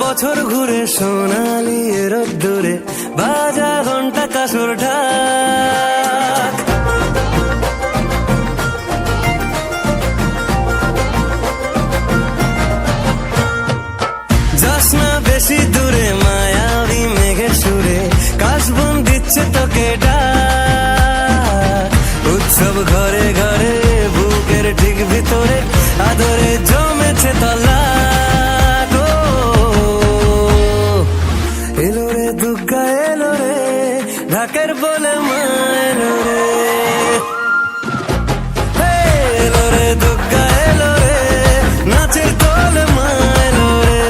বছর ঘুরে সোনালি রোদ্দুরে বাজা ঘন্টা কাসুর ঢাক যাস না বেশি দূরে মায়াবী মেঘের সুরে কাশবন দিচ্ছে তোকে ডাক উৎসব ঘরে ঘরে বুকের ঠিক ভিতরে আদরে জমেছে তলা এলো রে দুর্গা এলো রে ঢাকের বলে মা এলো রে এলো রে দুর্গা এলো রে নাচের তোলে মা এলো রে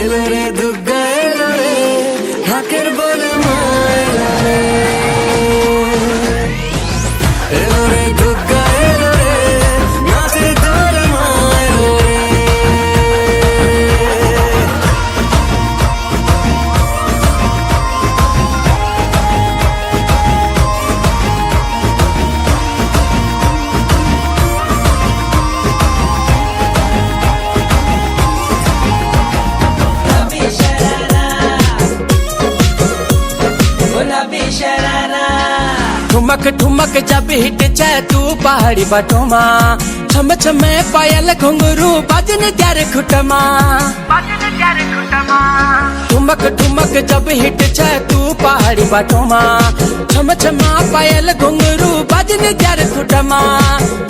এলো রে দুর্গা এলো রে ঢাকের বলে মা এলো রে এলো রে দুর্গা এলো রে নাচের তোলে মা এলো রে ठुमक ठुमक जब हिट जाए तू पहाड़ी बटोमा छम छमे पायल घुंघरू बजन त्यारे खुटमा ठुमक ठुमक जब हिट जाए तू पहाड़ी बटोमा छम छमा पायल घुंघरू बजन त्यारे खुटमा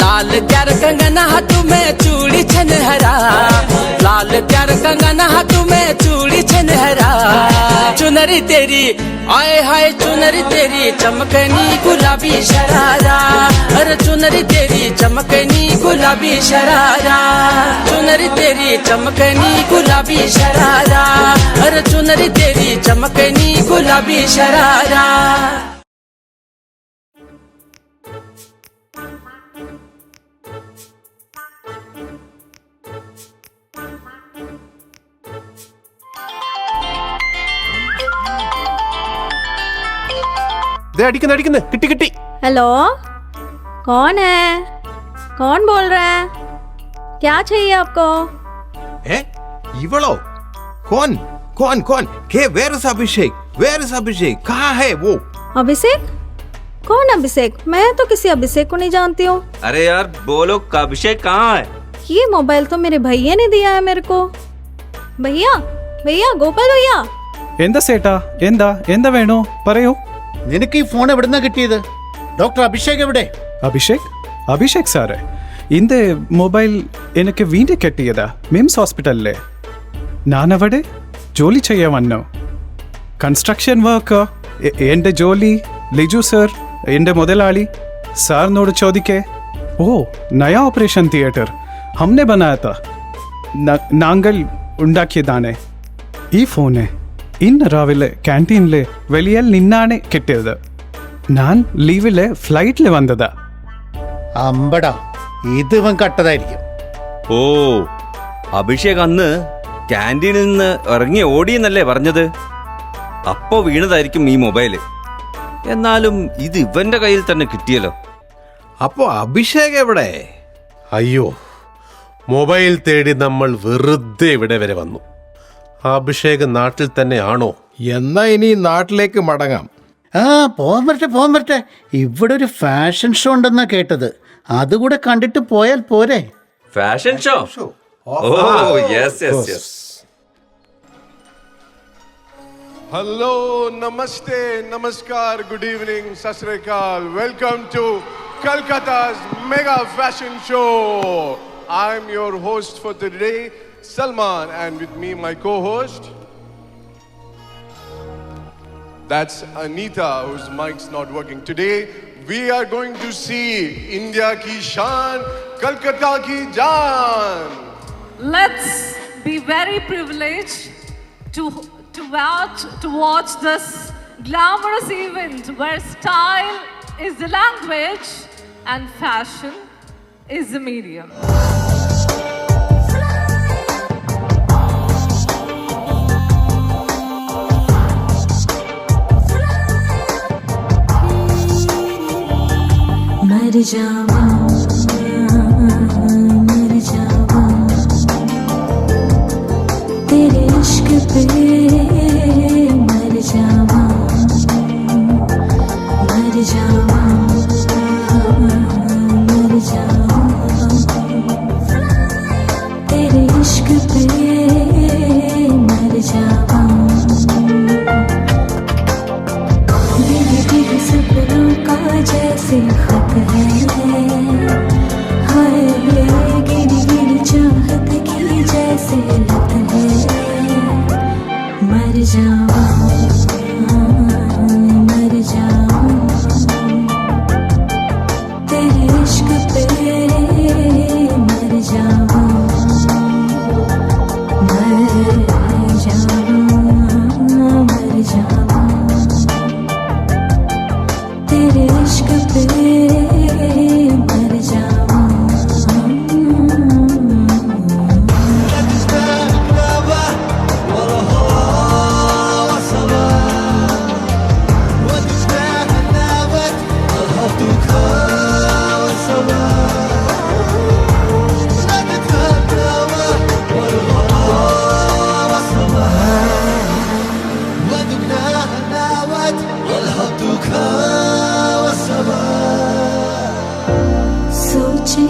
लाल त्यार कंगना हाथ में चूड़ी छनहरा लाल त्यार कंगना हाथ में चूड़ी छनहरा चुनरी तेरी आए हाय चुनरी तेरी चमकनी गुलाबी शरारा अरे चुनरी तेरी चमकनी गुलाबी शरारा चुनरी तेरी चमकनी गुलाबी शरारा अरे चुनरी तेरी चमकनी गुलाबी शरारा അടിക്കുന്ന അടിക്കുന്ന കിട്ടി കിട്ടി. हेलो कौन है कौन बोल रहा है क्या चाहिए आपको इवलो कौन कौन कौन के वेयर इज अभिषेक कहाँ है वो अभिषेक कौन अभिषेक मैं तो किसी अभिषेक को नहीं जानती हूँ अरे यार बोलो अभिषेक कहाँ है? ये मोबाइल तो मेरे भैया ने दिया है मेरे को भैया भैया गोपाल भैया എന്താ സേട്ടാ എന്താ എന്താ വേണോ പറയൂ നിനക്ക് ഈ ഫോൺ എവിടുന്നാ കിട്ടിയത് ഡോക്ടർ അഭിഷേക് എവിടെ അഭിഷേക് സാറേ இந்த മൊബൈൽ എനിക്ക് വീണ്ടും കിട്ടിയതാ മിംസ് ഹോസ്പിറ്റലിലെ ഞാനവിടെ ജോലി ചെയ്യാൻ വന്നു കൺസ്ട്രക്ഷൻ വർക്ക് എൻ്റെ ജോലി ലിജു സർ എൻ്റെ മുതലാളി സാറിനോട് ചോദിക്കേ ഓ നയാ ഓപ്പറേഷൻ തിയേറ്റർ हमने बनाया था നാങ്കൾ ഉണ്ടാക്കിയതാണ് ഈ ഫോണ് ഇന്ന് രാവിലെ ക്യാൻറ്റീനിലെ വെളിയിൽ നിന്നാണ് കിട്ടിയത് ഞാൻ ലീവിലെ ഫ്ലൈറ്റിൽ വന്നതാ അമ്പടാ ഇത് ഇവൻ കട്ടതായിരിക്കും ഓ അഭിഷേക് അന്ന് ക്യാൻറ്റീനിൽ നിന്ന് ഇറങ്ങി ഓടിയെന്നല്ലേ പറഞ്ഞത്? അപ്പോ വീണതായിരിക്കും ഈ മൊബൈല്. എന്നാലും ഇത് ഇവന്റെ കയ്യിൽ തന്നെ കിട്ടിയല്ലോ. അപ്പോ അഭിഷേക് എവിടെ? അയ്യോ, മൊബൈൽ തേടി നമ്മൾ വെറുതെ ഇവിടെ വരെ വന്നു. അഭിഷേക് നാട്ടിൽ തന്നെ ആണോ? എന്നാ ഇനി നാട്ടിലേക്ക് മടങ്ങാം. പോകാൻ പറ്റേ. ഇവിടെ ഒരു ഫാഷൻ ഷോ ഉണ്ടെന്നാ കേട്ടത്. അതുകൂടെ കണ്ടിട്ട് പോയാൽ പോരെ? Fashion show? Oh yes yes yes. Hello, namaste, namaskar, good evening, sat sri akal. Welcome to Kolkata's mega fashion show. I'm your host for today, Salman, and with me my co-host. That's Anita, whose mic's not working. Today, we are going to see India ki shaan, Kolkata ki jaan. Let's be very privileged to watch this glamorous event where style is the language and fashion is the medium. मर जावा तेरे इश्क पे मर जावा तेरे इश्क पे मर जावा दिल सपनों का जैसे खत है हाय गिरी गिरी चाहत की जैसे लत है मर जावा तेरे इश्क पे मर जावा तेरे इश्क पे मर जावा सोचे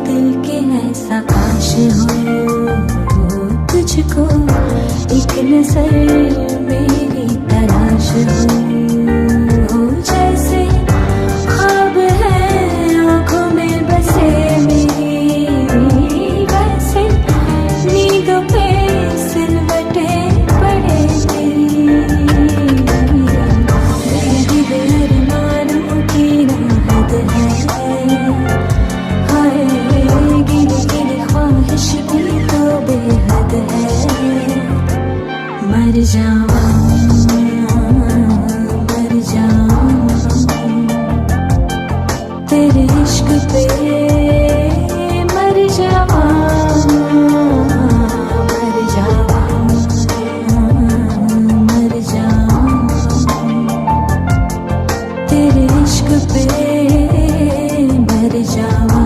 दिल के ऐसा काश हो तुझको एक नजर मेरी तलाश हो जैसे ख्वाब है आंखों में बसे मेरी वैसे नींदों पे सिलवटे पड़े तेरी अरमानों की राहत है हाय गिरी गिरी ख्वाहिश भी तो बेहद है मर जावा तेरे इश्क पे मर जावा तेरे इश्क पे मर जावा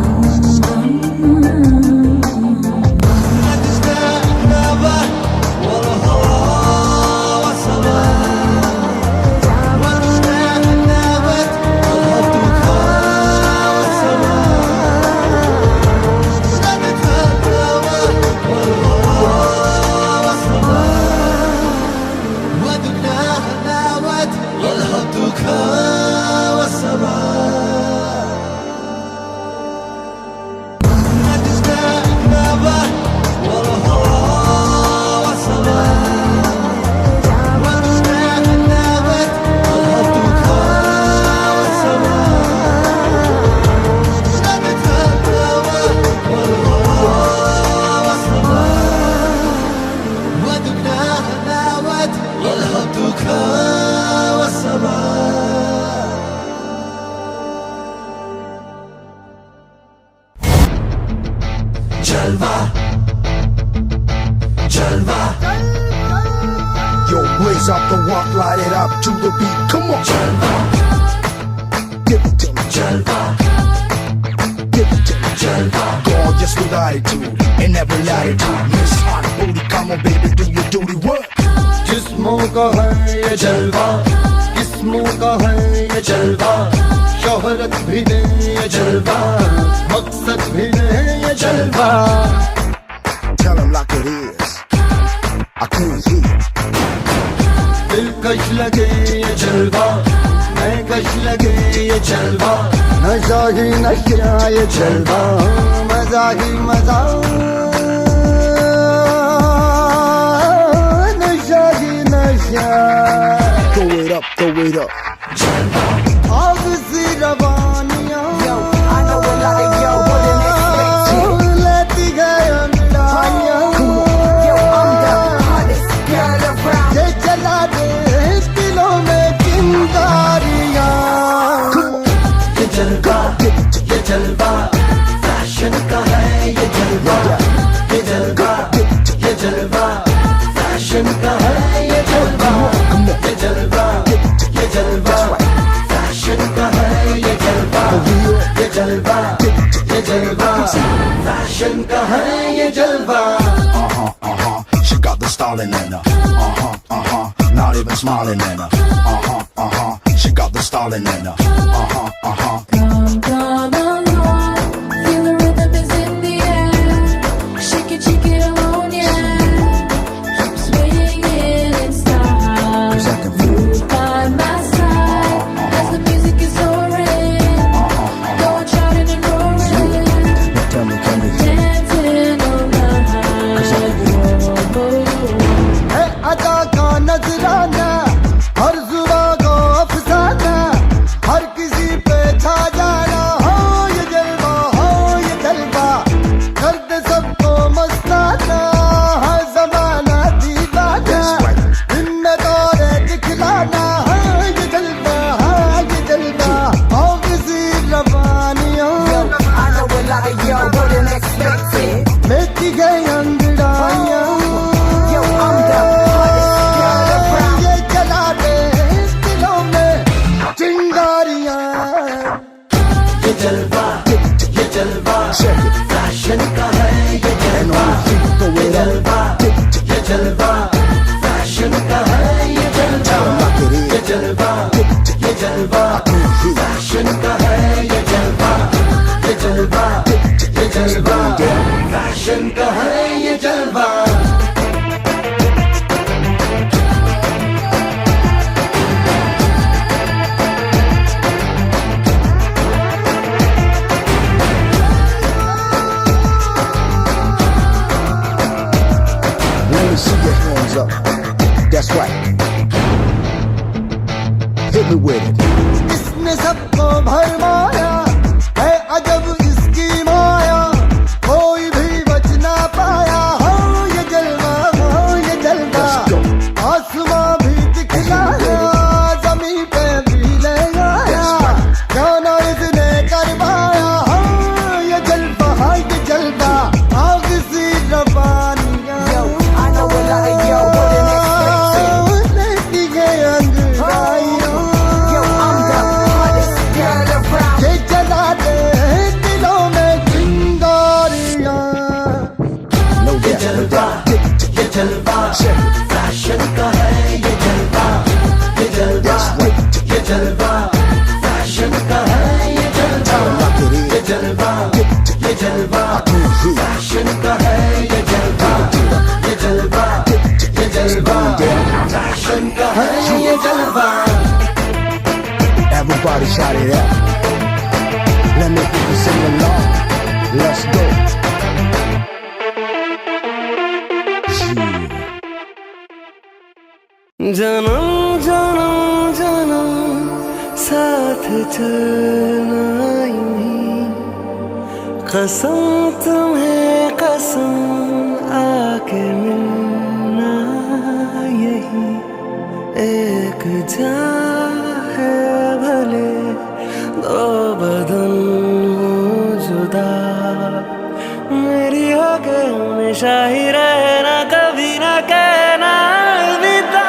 जलवा Hands up the walk, light it up to the beat. Come on. Jalva. Give it to me. Jalva. Give it to me. Jalva. Gorgeous with attitude in every latitude. Miss Hot Booty, come on baby, do your duty work. जिस्मों का है ये जलवा, किस्मों का है ये जलवा, शोहरत भी दे ये जलवा, मकसद भी दे ये जलवा. Tell them like it is. I can't hear. दिलकश लगे ये जलवा, मैं कश लगे ये जलवा, नशा ही नशा ये जलवा, मजा ही मजा, नशा ही नशा. Throw it up, throw it up. आग सी रवानियां, I know a lot of y'all wouldn't expect it. लेती गए अंगड़ाइयां. Yo, I'm the hottest girl around. ये जला दे दिलों में चिंगारियां. ये जलवा, फैशन का है ये जलवा. ये जलवा, फैशन का है ये जलवा. ये जलवा, फैशन का है ये जलवा. ये जलवा, फैशन का है ये जलवा. She got the styling in her. Not even smiling in her. She got the styling in her. Come along, feel the rhythm is in the air. Shake it alone, yeah. Keep swinging in style. Move by my side as the music is soaring. Go on shouting and roaring, dancing on the high. है अदा का नजराना, हर जुबा को अफसाना, हर किसी पे छा जाना. हो ये जलवा, हो ये जलवा, कर दे सबको मस्ताना. है जमाना दीवाना, इनमें दौरे दिखलाना. है ये जलवा, है ये जलवा, हो किसी रवानियों. I know a lot of y'all wouldn't expect it. लेती गई अंगड़ाइयां. Yo, I'm the hottest girl around. ये जला दे दिलों में चिंगारियां. ये जलवा, फैशन का है ये जलवा. ये जलवा, फैशन का है ये जलवा. ये जलवा, फैशन का है ये जलवा. ये जलवा, फैशन का है ये जलवा. Let me see your hands up. That's right. Hit me with it. इसने सबको भरमाया है, अजब इसकी माया, कोई भी बच ना पाया. हो ये जलवा, हो ये जलवा, आसमां भी दिखलाया, जमीन पे भी ले आया. जाना इसने करवाया. हो ये जलवा, हो ये जलवा, आग सी रवानियां. I know a lot of y'all wouldn't expect it. लेती गई अंगड़ाइयां. Yo, I'm the hottest girl around. ये जला दे दिलों में चिंगारियां. ये जलवा, फैशन का है ये जलवा. ये जलवा, फैशन का है ये जलवा. ये जलवा, फैशन का है ये जलवा. ये जलवा, फैशन का है ये जलवा. Everybody shout it out. Let me hear you sing along. Let's go. जन्म जन्म जन्म साथ चलना यूं ही, कसम तुम्हें कसम आके मिलना यही. एक जान है भले दो बदन हो जुदा, मेरी होके हमेशा ही रहना, कभी ना कहना अलविदा.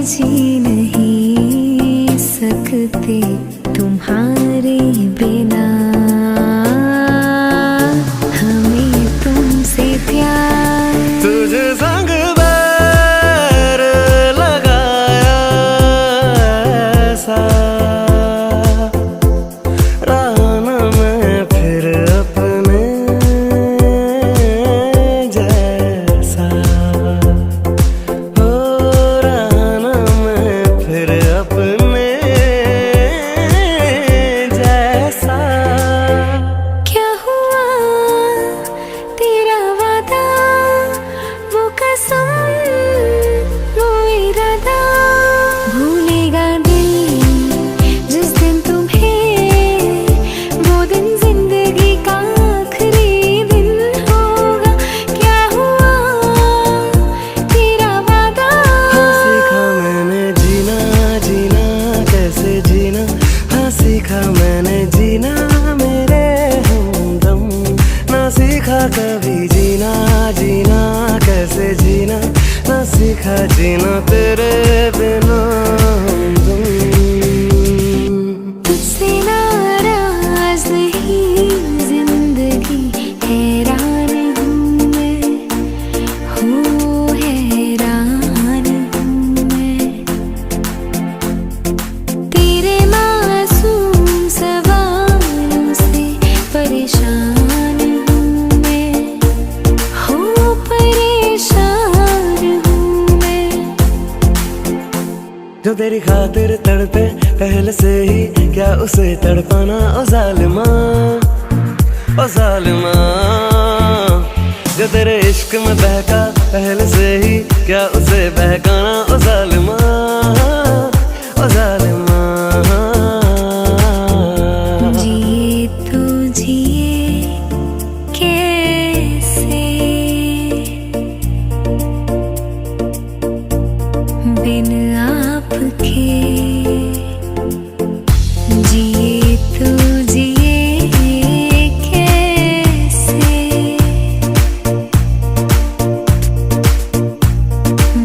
जी नहीं सकते तुम्हारे बिना, हमें तुमसे प्यार। तुझे संग बैर लगाया ऐसा, राना मैं फिर अपने जैसा, हो राना मैं फिर अपने जैसा। क्या हुआ तेरा वादा, वो कसम वो इरादा, भूलेगा दिल जिस दिन तुम्हें, वो दिन जिंदगी का आखिरी दिन होगा। क्या हुआ तेरा वादा। हाँ सीखा मैंने जीना, जीना कैसे जीना, हाँ सीखा मैंने जीना मेरे हमदम, ना सीखा कभी जीना, जीना कैसे जीना, ना सीखा जीना तेरे बिना हमदम। तुझसे नाराज नहीं जिंदगी, हैरान हूँ मैं, हो हैरान हूँ मैं। तेरे मासूम सवालों से परेशान हूँ मैं, हो परेशान हूँ मैं। जो तेरी खातिर तड़पे पहले से ही, क्या उसे तड़पाना ओ जालिमा, ओ जालिमा। जो तेरे इश्क में बहका पहले से ही, क्या उसे बहकाना ओ जालिमा, ओ जालिमा। जिए तो जिए कैसे बिन आपके, जिए तो जिए कैसे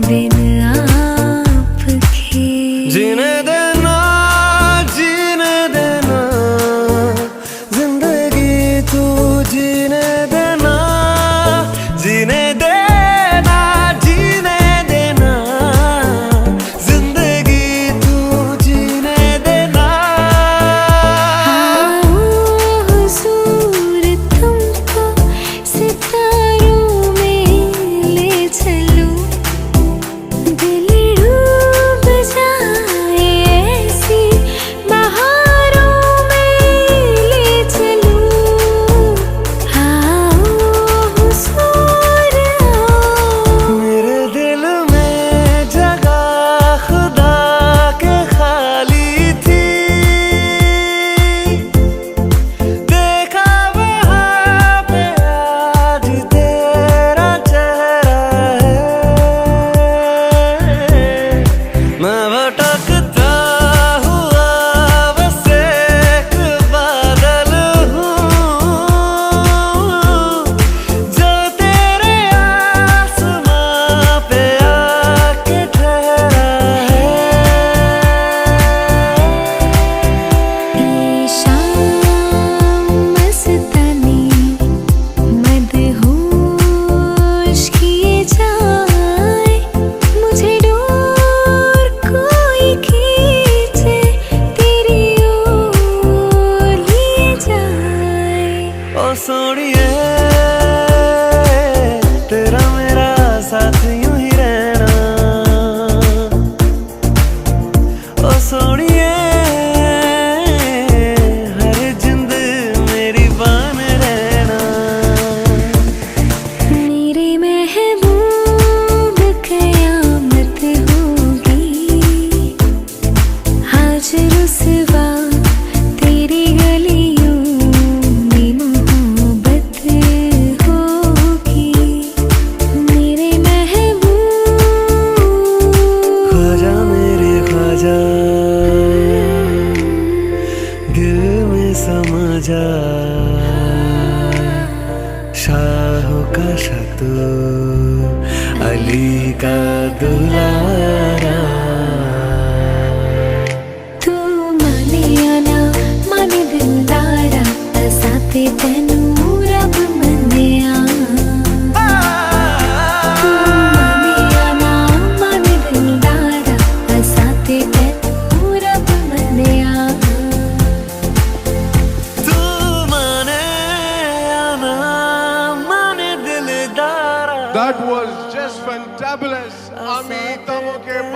बिन आपके। जीने देना, जीने देना जिंदगी तू जीने देना, जीने देना, जीने देना जिंदगी तू जीने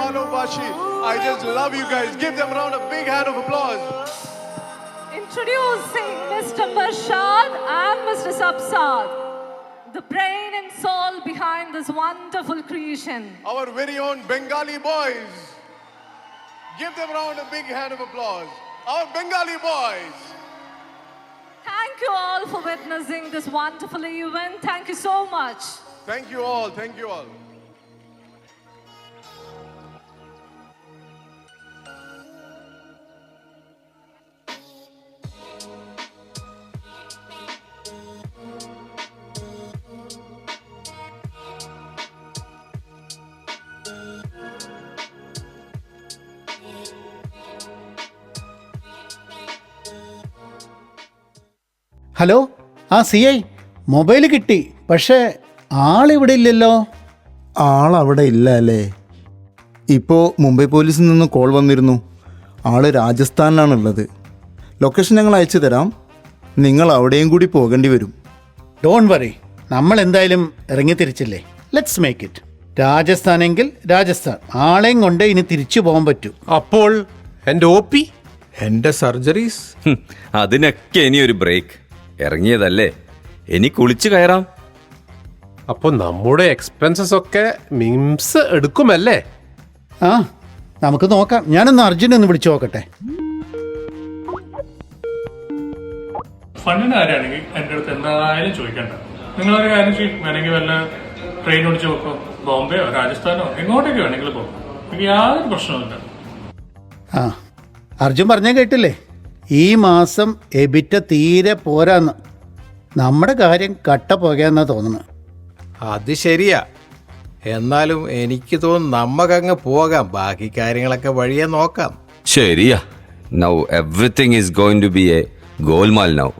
Walo Bashi. I just love you guys. Give them a round of big hand of applause. Introducing Mr. Marshad and Mr. Sabsad, the brain and soul behind this wonderful creation. Our very own Bengali boys. Give them a round of big hand of applause. Our Bengali boys. Thank you all for witnessing this wonderful event. Thank you so much. Thank you all. Thank you all. Hello, ആ CI, മൊബൈൽ കിട്ടി. പക്ഷേ ആളിവിടെ ഇല്ലല്ലോ. ആളവിടെ ഇല്ല അല്ലേ? ഇപ്പോൾ മുംബൈ പോലീസിൽ നിന്ന് കോൾ വന്നിരുന്നു. ആള് രാജസ്ഥാനിലാണുള്ളത്. ലൊക്കേഷൻ ഞങ്ങൾ അയച്ചു തരാം. നിങ്ങൾ അവിടെയും കൂടി പോകേണ്ടി വരും. ഡോണ്ട് വറി, നമ്മൾ എന്തായാലും ഇറങ്ങി തിരിച്ചില്ലേ. Let's make it. രാജസ്ഥാനെങ്കിൽ രാജസ്ഥാൻ. ആളെയും കൊണ്ട് ഇനി തിരിച്ചു പോകാൻ പറ്റൂ. അപ്പോൾ എൻ്റെ OP, എൻ്റെ സർജറീസ്, അതിനൊക്കെ ഇനി ഒരു ബ്രേക്ക്. ഇറങ്ങിയതല്ലേ, ഇനി കുളിച്ചു കയറാം. അപ്പോൾ നമ്മുടെ എക്സ്പെൻസസ് ഒക്കെ മിംസ് എടുക്കുമല്ലേ? ആ, നമുക്ക് നോക്കാം. ഞാനൊന്ന് അർജുനെ ഒന്ന് വിളിച്ചു നോക്കട്ടെ. ഫണ്ടിൻ്റെ കാര്യമാണെങ്കിൽ എൻ്റെ അടുത്ത് എന്തായാലും ചോദിക്കണ്ട. നിങ്ങളൊരു കാര്യം ചെയ്യും, വേണമെങ്കിൽ വല്ല ട്രെയിൻ ഓടിച്ച് പോക്കോ, ബോംബെയോ രാജസ്ഥാനോ എങ്ങോട്ടേക്ക് വേണമെങ്കിൽ പോകാം. എനിക്ക് യാതൊരു പ്രശ്നവുമില്ല. ആ, അർജുൻ പറഞ്ഞാൽ കേട്ടില്ലേ, ഈ മാസം എബിറ്റ തീരെ പോരാന്ന്. നമ്മുടെ കാര്യം കട്ട പോകാന്നാ തോന്നുന്നത്. അത് ശരിയാ. എന്നാലും എനിക്ക് തോന്നുന്നു നമുക്കങ്ങ് പോകാം. ബാക്കി കാര്യങ്ങളൊക്കെ വഴിയെ നോക്കാം. ശരിയാ. Now everything is going to be a golmaal now.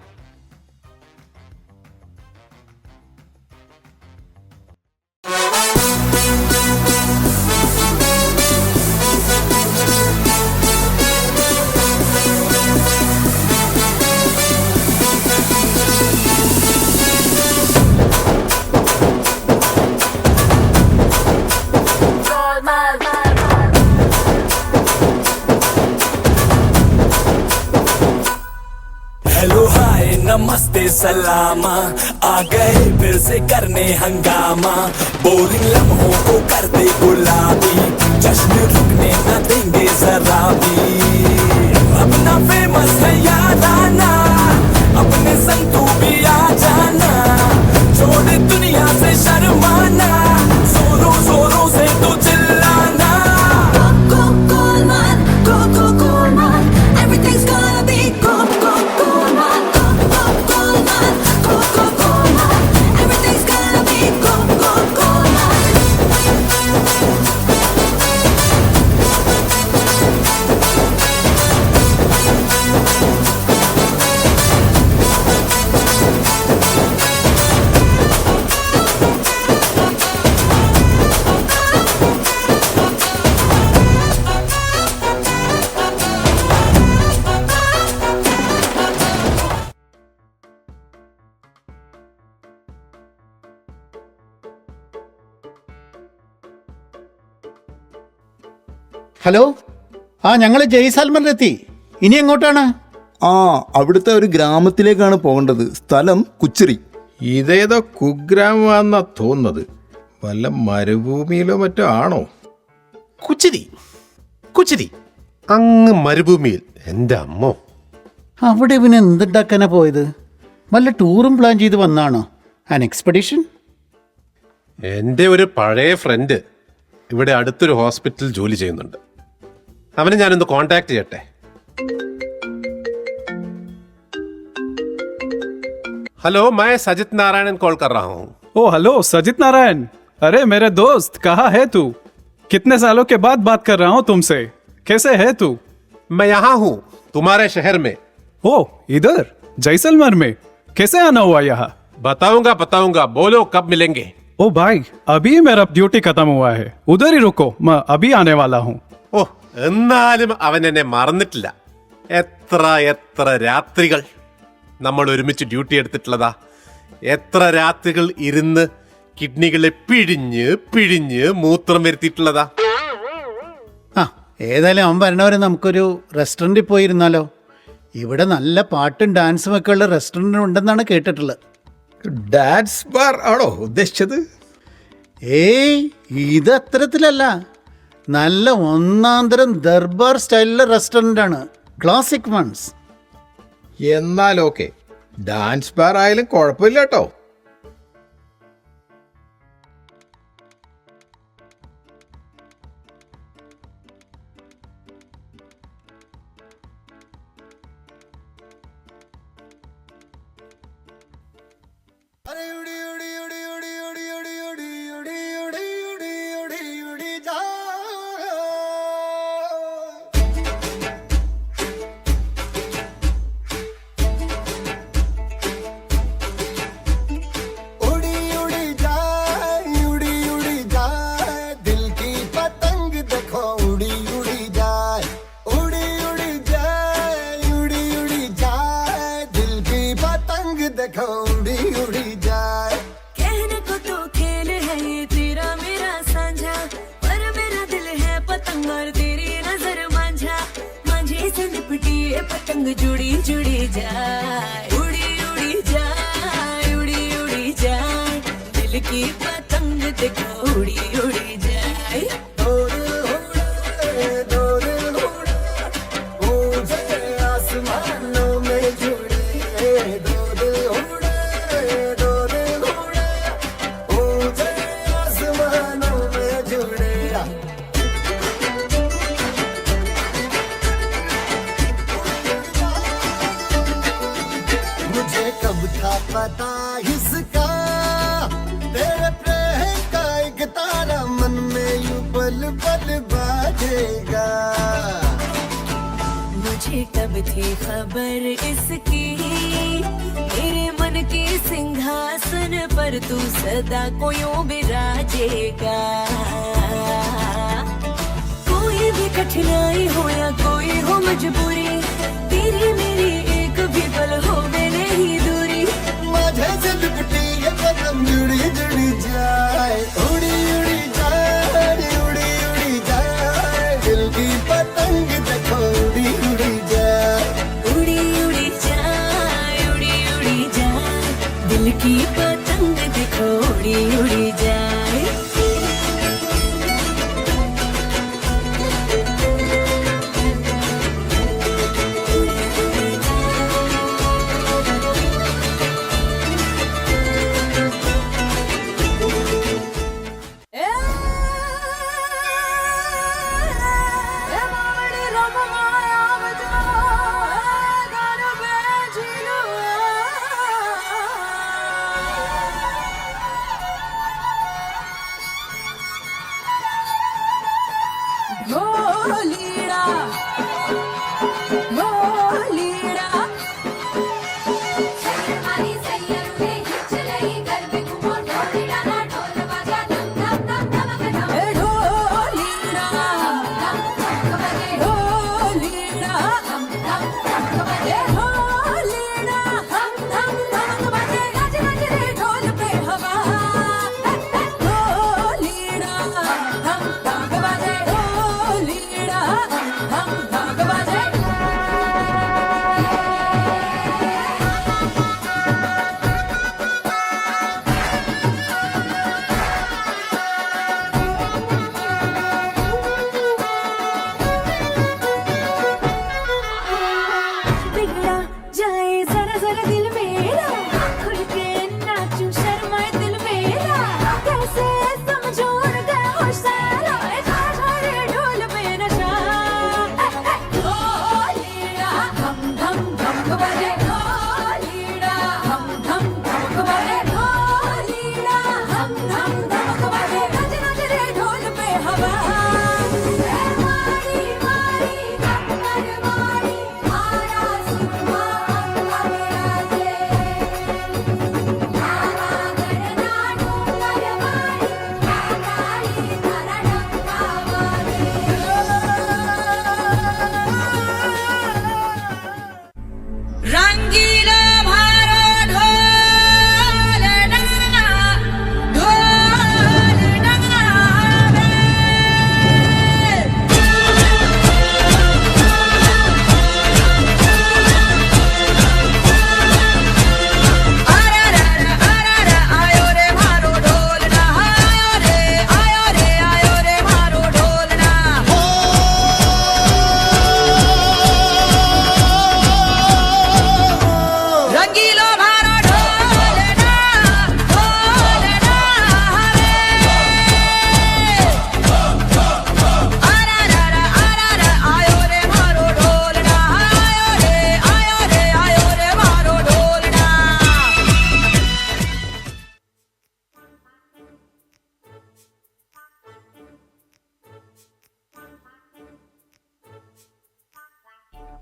Hello hi namaste सलामा, आ गए फिर से करने हंगामा। बोरिंग लम्हों को कर दे गुलाबी, जश्न रुकने न देंगे जरा भी। अपना फेमस है याराना, अपने संग तू भी आ जाना। छोड़ दुनिया से शर्माना, जोरों जोरों से तू चिल्लाना। Everything's gonna be Everything's gonna be hello, ആ ഞങ്ങൾ ജയ്സാൽമറിലെത്തി. ഇനി എങ്ങോട്ടാണ്? ആ, അവിടുത്തെ ഒരു ഗ്രാമത്തിലേക്കാണ് പോകേണ്ടത്. സ്ഥലം കുച്ചിറി. ഇതേതോ കുഗ്രാമാന്നാ തോന്നുന്നത്. വല്ല മരുഭൂമിയിലോ മറ്റോ ആണോ? കുച്ചിരി കുച്ചിരി അങ്ങ് മരുഭൂമിയിൽ. എൻ്റെ അമ്മോ, അവിടെ ഇവന് എന്തുണ്ടാക്കാനാ പോയത്? വല്ല ടൂറും പ്ലാൻ ചെയ്ത് വന്നാണോ? An expedition? എൻ്റെ ഒരു പഴയ ഫ്രണ്ട് ഇവിടെ അടുത്തൊരു ഹോസ്പിറ്റലിൽ ജോലി ചെയ്യുന്നുണ്ട്. അവനെ ഞാനൊന്ന് കോണ്ടാക്ട് ചെയ്യട്ടെ. हेलो, मैं सजित नारायण कॉल कर रहा हूँ. ओ हेलो सजित नारायण. अरे मेरे दोस्त, कहाँ है तू? कितने सालों के बाद बात कर रहा हूँ तुमसे. कैसे है तू? मैं यहाँ हूँ, तुम्हारे शहर में. ओ इधर जैसलमेर में? कैसे आना हुआ यहाँ? बताऊंगा, बोलो कब मिलेंगे? ओ भाई, अभी मेरा ड्यूटी खत्म हुआ है. उधर ही रुको, मैं अभी आने वाला हूँ. ഓ, എന്നാലും അവൻ എന്നെ മറന്നിട്ടില്ല. എത്ര രാത്രികൾ നമ്മൾ ഒരുമിച്ച് ഡ്യൂട്ടി എടുത്തിട്ടുള്ളതാ. എത്ര രാത്രികൾ ഇരുന്ന് കിഡ്നികളെ പിഴിഞ്ഞ് മൂത്രം വരുത്തിയിട്ടുള്ളതാ. ആ ഏതായാലും അവൻ വരണവരെ നമുക്കൊരു റെസ്റ്റോറൻറ്റിൽ പോയിരുന്നാലോ? ഇവിടെ നല്ല പാട്ടും ഡാൻസും ഒക്കെ ഉള്ള റെസ്റ്റോറൻറ്റ് ഉണ്ടെന്നാണ് കേട്ടിട്ടുള്ളത്. ഡാൻസ് ബാർ ആണോ ഉദ്ദേശിച്ചത്? ഏയ് ഇത് അത്തരത്തിലല്ല. നല്ല ഒന്നാന്തരം ദർബാർ സ്റ്റൈലിലെ റെസ്റ്റോറൻ്റാണ്, ക്ലാസിക് വൺസ്. എന്നാൽ ഓക്കെ, ഡാൻസ് ബാർ ആയാലും കുഴപ്പമില്ല കേട്ടോ. कहने को तो खेल है ये तेरा मेरा साझा, पर मेरा दिल है पतंग और तेरी नजर मांझा। मांझे से लिपटी ये पतंग जुड़ी जुड़ी जाए, उड़ी उड़ी जाए, उड़ी उड़ी जाए, दिल की पतंग देखो उड़ी उड़ी जाए। आसमानों में जुड़े पता इसका, तेरे प्रेम का एक तारा मन में यूं पल पल बाजेगा। मुझे कब थी खबर इसकी, मेरे मन के सिंहासन पर तू सदा को यूं बिराजेगा। कोई भी कठिनाई हो या कोई हो मजबूरी, तेरी मेरी एक भी पल हो नहीं दूरी। माझे से लिपटी ये पतंग जुड़ी जुड़ी जाए, उड़ी उड़ी जाए, उड़ी उड़ी जाए, दिल की पतंग देखो उड़ी उड़ी जाए, उड़ी उड़ी जाए, उड़ी उड़ी जाए, दिल की पतंग देखो उड़ी उड़ी जाए। ढोलीड़ा ढोलीड़ा हमारी सैयद में चलई घर में घूमो ढोलीड़ा ना ढोल बजा धम धम धम धम धम ढोलीड़ा ढोलीड़ा धम धम धम बजे ढोलीड़ा धम धम धम बजे गज गज रे ढोल पे हवा ढोलीड़ा धम धम बजे ढोलीड़ा धम धम बजे। बिगड़ा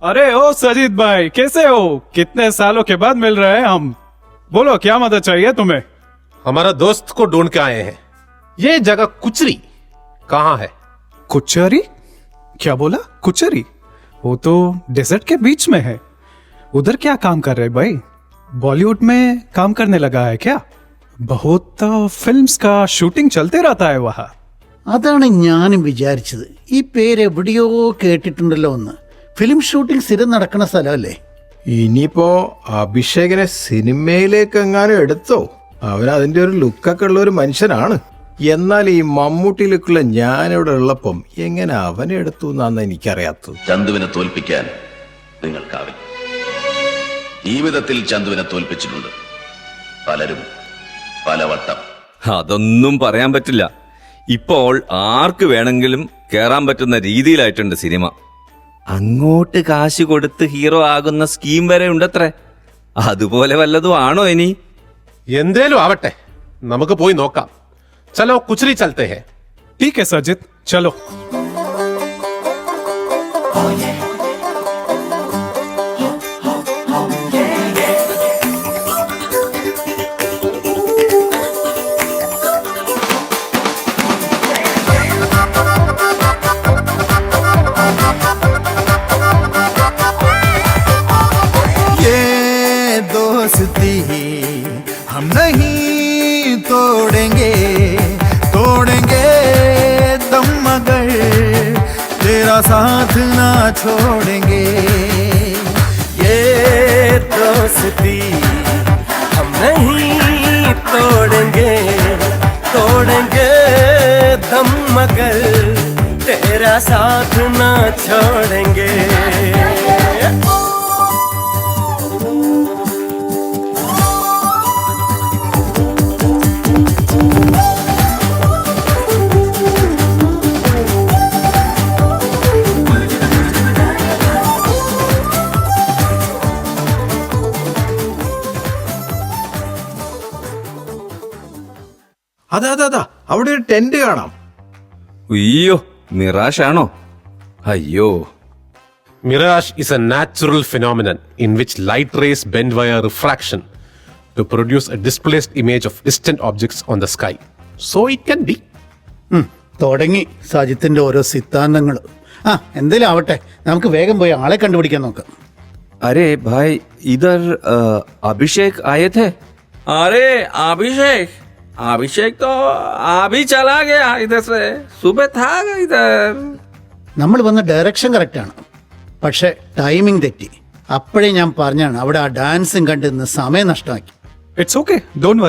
अरे ओ सजीद भाई, कैसे हो? कितने सालों के बाद मिल रहे हैं हम। बोलो क्या मदद चाहिए तुम्हें? हमारा दोस्त को ढूंढ के आए हैं। ये जगह कुचरी कहाँ है? कुचरी? क्या बोला? कुचरी? वो तो डेजर्ट के बीच में है। उधर क्या काम कर रहे भाई? बॉलीवुड में काम करने लगा है क्या? बहुत फिल्म्स का शूटिंग चलते रहता है वहाँ। അതാണ് ഞാനും വിചാരിച്ചത്. ഈ പേര് എവിടെയോ കേട്ടിട്ടുണ്ടല്ലോ എന്ന്. ഫിലിം ഷൂട്ടിംഗ് സ്ഥിരം നടക്കുന്ന സ്ഥലമല്ലേ? ഇനിയിപ്പോ അഭിഷേകിനെ സിനിമയിലേക്ക് എങ്ങാനും എടുത്തോ? അവൻ അതിന്റെ ഒരു ലുക്കൊക്കെ ഉള്ള ഒരു മനുഷ്യനാണ്. എന്നാൽ ഈ മമ്മൂട്ടി ലുക്കുള്ള ഞാനിവിടെ ഉള്ളപ്പം എങ്ങനെ അവനെ എടുത്തു എന്നാന്ന് എനിക്കറിയാത്തത്. ചന്തുവിനെ തോൽപ്പിക്കാൻ നിങ്ങൾക്കാവില്ല. ജീവിതത്തിൽ ചന്തുവിനെ തോൽപ്പിച്ചിട്ടുണ്ട് പലരും പലവട്ടം. അതൊന്നും പറയാൻ പറ്റില്ല. ഇപ്പോൾ ആർക്ക് വേണമെങ്കിലും കേറാൻ പറ്റുന്ന രീതിയിലായിട്ടുണ്ട് സിനിമ. അങ്ങോട്ട് കാശ് കൊടുത്ത് ഹീറോ ആകുന്ന സ്കീം വരെ ഉണ്ടത്രേ. അതുപോലെ വല്ലതും ആണോ ഇനി? എന്തേലും ആവട്ടെ, നമുക്ക് പോയി നോക്കാം. ചലോ കുച്ചരി ചലത്തെ ഹേ. ठीक है सजिद, चलो. दोस्ती हम नहीं तोड़ेंगे, तोड़ेंगे दम मगर तेरा साथ ना छोड़ेंगे. ये दोस्ती हम नहीं तोड़ेंगे, तोड़ेंगे दम मगर तेरा साथ ना छोड़ेंगे. അതാ അവിടെ ഒരു ടെന്റ് കാണാം. അയ്യോ, മിറാഷാണോ? അയ്യോ. Mirage is a natural phenomenon in which light rays bend via refraction to produce a displaced image of distant objects on the sky. So it can be. തുടങ്ങി സജിത്തിന്റെ ഓരോ സിദ്ധാന്തങ്ങൾ. എന്തേലും ആവട്ടെ, നമുക്ക് വേഗം പോയി ആളെ കണ്ടുപിടിക്കാൻ നോക്കാം. अरे भाई, इधर अभिषेक आए थे. अरे अभिषेक तो अभी चला गया इधर से. सुबह था इधर. നമ്മൾ വന്ന ഡയറക്ഷൻ കറക്റ്റാണ്, പക്ഷെ ടൈമിംഗ് തെറ്റി. അപ്പോഴേ ഞാൻ പറഞ്ഞാണ് അവിടെ ആ ഡാൻസും കണ്ട് ഇന്ന് സമയം നഷ്ടമാക്കി. It's okay, don't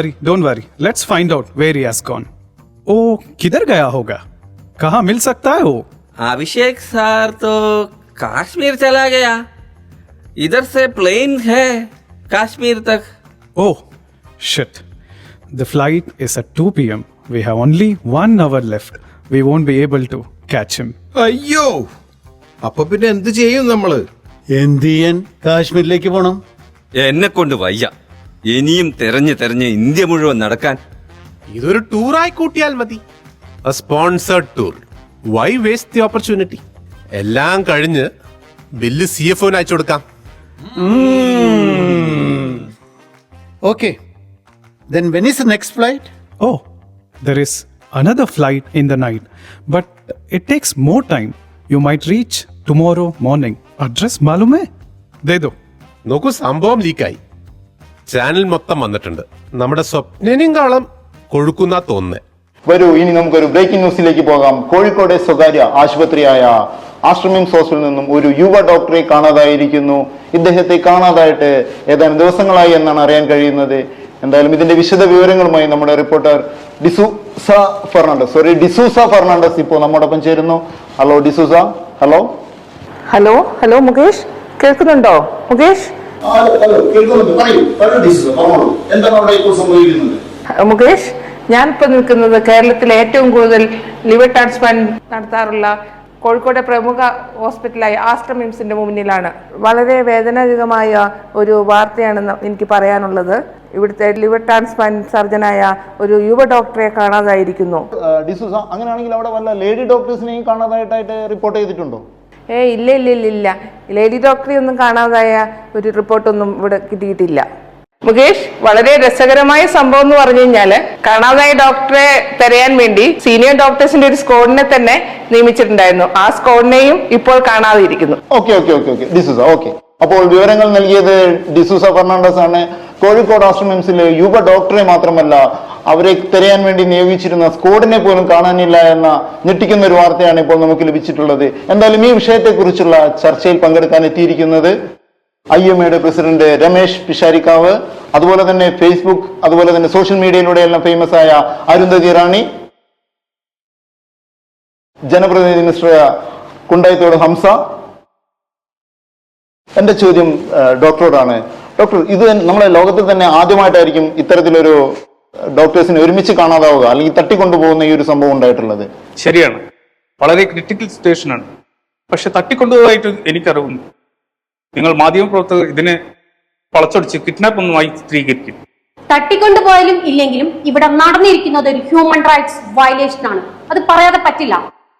worry. Let's find out where he has gone. ओ किधर गया होगा? कहाँ मिल सकता है वो? अभिषेक सर तो कश्मीर चला गया. इधर से प्लेन है कश्मीर तक. Oh shit, the flight is at 2 p.m. We have only 1 hour left. We won't be able to catch him. അയ്യോ, അപ്പൊ പിന്നെ എന്ത് ചെയ്യും നമ്മള്? എന്ത് ചെയ്യാൻ? കാശ്മീരിലേക്ക് പോണം. എന്നെ കൊണ്ട് വയ്യ ഇനിയും തെരഞ്ഞ് ഇന്ത്യ മുഴുവൻ നടക്കാൻ. ഇതൊരു ടൂറായി കൂട്ടിയാൽ മതി. A sponsored tour. Why waste the opportunity? എല്ലാം കഴിഞ്ഞ് ബില്ല് CFOന് അയച്ചു കൊടുക്കാം. Okay. Then when is the next flight? Oh, there is another flight in the night, but it takes more time. You might reach tomorrow morning. Address मालूम है? दे दो. നോക്കൂ, സംഭവം ലീക്കായി. ചാനൽ മൊത്തം വന്നിട്ടുണ്ട്. നമ്മുടെ സ്വപ്നേനിങ്കാളം കൊഴുക്കുന്ന തോന്നുന്നേ. വരൂ, ഇനി നമുക്കൊരു ബ്രേക്കിംഗ് ന്യൂസിലേക്ക് പോകാം. കോഴിക്കോട് സ്വകാര്യ ആശുപത്രിയായ ആശ്രമിംസ് ഹോസ്പിറ്റലിൽ നിന്നും ഒരു യുവ ഡോക്ടറെ കാണാതായിരിക്കുന്നു. ഇദ്ദേഹത്തെ കാണാതായിട്ട് ഏതാനും ദിവസങ്ങളായി എന്നാണ് അറിയാൻ കഴിയുന്നത്. എന്തായാലും ഇതിന്റെ വിശദ വിവരങ്ങളുമായി നമ്മുടെ റിപ്പോർട്ടർ ഡിസൂസ ഫെർണാണ്ടസ് ഇപ്പോൾ നമ്മോടൊപ്പം ചേരുന്നു. ഹലോ ഡിസൂസ. ഹലോ മുകേഷ്, കേൾക്കുന്നുണ്ടോ മുകേഷ്? മുകേഷ്, ഞാനിപ്പോൾ നിൽക്കുന്നത് കേരളത്തിലെ ഏറ്റവും കൂടുതൽ ലിവർ ട്രാൻസ്പ്ലാന്റ് നടത്താറുള്ള കോഴിക്കോട് പ്രമുഖ ഹോസ്പിറ്റലായ ആശ്രമിംസിന്റെ മുന്നിലാണ്. വളരെ വേദനാജനകമായ ഒരു വാർത്തയാണ് എനിക്ക് പറയാനുള്ളത്. ഇവിടുത്തെ ലിവർ ട്രാൻസ്പ്ലാന്റ് സർജനായ ഒരു യുവ ഡോക്ടറെ കാണാതായിരിക്കുന്നു. ഡിസൂസ, അങ്ങനെയാണെങ്കിൽ അവിടെ വല്ല ലേഡി ഡോക്ടേഴ്സിനെയും കാണാതായിട്ട് റിപ്പോർട്ട് ചെയ്തിട്ടുണ്ടോ? ഇല്ല ഇല്ല ഇല്ല ഇല്ല ലേഡി ഡോക്ടറെ ഒന്നും കാണാതായ ഒരു റിപ്പോർട്ടൊന്നും ഇവിടെ കിട്ടിയിട്ടില്ല. മുകേഷ്, വളരെ രസകരമായ സംഭവം എന്ന് പറഞ്ഞു കഴിഞ്ഞാല് കാണാതായ ഡോക്ടറെ തിരയാൻ വേണ്ടി സീനിയർ ഡോക്ടേഴ്സിന്റെ ഒരു സ്ക്വാഡിനെ തന്നെ നിയമിച്ചിട്ടുണ്ടായിരുന്നു. ആ സ്ക്വാഡിനെയും ഇപ്പോൾ കാണാതെ ഇരിക്കുന്നു. Okay okay okay okay D'Souza, okay. അപ്പോൾ വിവരങ്ങൾ നൽകിയത് ഡിസൂസ ഫെർണാണ്ടസ് ആണ്. കോഴിക്കോട് ആശ്രമംസിലെ യുവ ഡോക്ടറെ മാത്രമല്ല, അവരെ തിരയാൻ വേണ്ടി നിയോഗിച്ചിരുന്ന സ്ക്വാഡിനെ പോലും കാണാനില്ല എന്ന ഞെട്ടിക്കുന്ന ഒരു വാർത്തയാണ് ഇപ്പോൾ നമുക്ക് ലഭിച്ചിട്ടുള്ളത്. എന്തായാലും ഈ വിഷയത്തെക്കുറിച്ചുള്ള ചർച്ചയിൽ പങ്കെടുക്കാൻ എത്തിയിരിക്കുന്നത് IMA പ്രസിഡന്റ് രമേശ് പിഷാരിക്കാവ്, അതുപോലെ തന്നെ ഫേസ്ബുക്ക്, അതുപോലെ തന്നെ സോഷ്യൽ മീഡിയയിലൂടെ എല്ലാം ഫേമസ് ആയ അരുന്ധതി റാണി, ജനപ്രതിനിധി മിസ്റ്റർ കുണ്ടായിത്തോട് ഹംസ. എന്റെ ചോദ്യം ഡോക്ടറോടാണ്. ഡോക്ടർ, ഇത് നമ്മളെ ലോകത്തിൽ തന്നെ ആദ്യമായിട്ടായിരിക്കും ഇത്തരത്തിലൊരു ഡോക്ടേഴ്സിനെ ഒരുമിച്ച് കാണാതാവുക അല്ലെങ്കിൽ തട്ടിക്കൊണ്ടുപോകുന്ന ഈ ഒരു സംഭവം ഉണ്ടായിട്ടുള്ളത്. ശരിയാണ്, വളരെ ക്രിട്ടിക്കൽ സിറ്റുവേഷനാണ്. പക്ഷെ തട്ടിക്കൊണ്ടുപോയതായിട്ട് എനിക്കറിവുന്നു. നിങ്ങൾ മാധ്യമപ്രവർത്തകർ ഇതിനെ വളച്ചൊടിച്ച് കിഡ്നാപ്പ് ഒന്നുമായി ചിത്രീകരിക്കും. തട്ടിക്കൊണ്ടുപോയാലും ഇല്ലെങ്കിലും ഇവിടെ നടന്നിരിക്കുന്നത് ഒരു ഹ്യൂമൻ റൈറ്റ്സ് വയലേഷൻ ആണ്. അത് പറയാതെ പറ്റില്ല.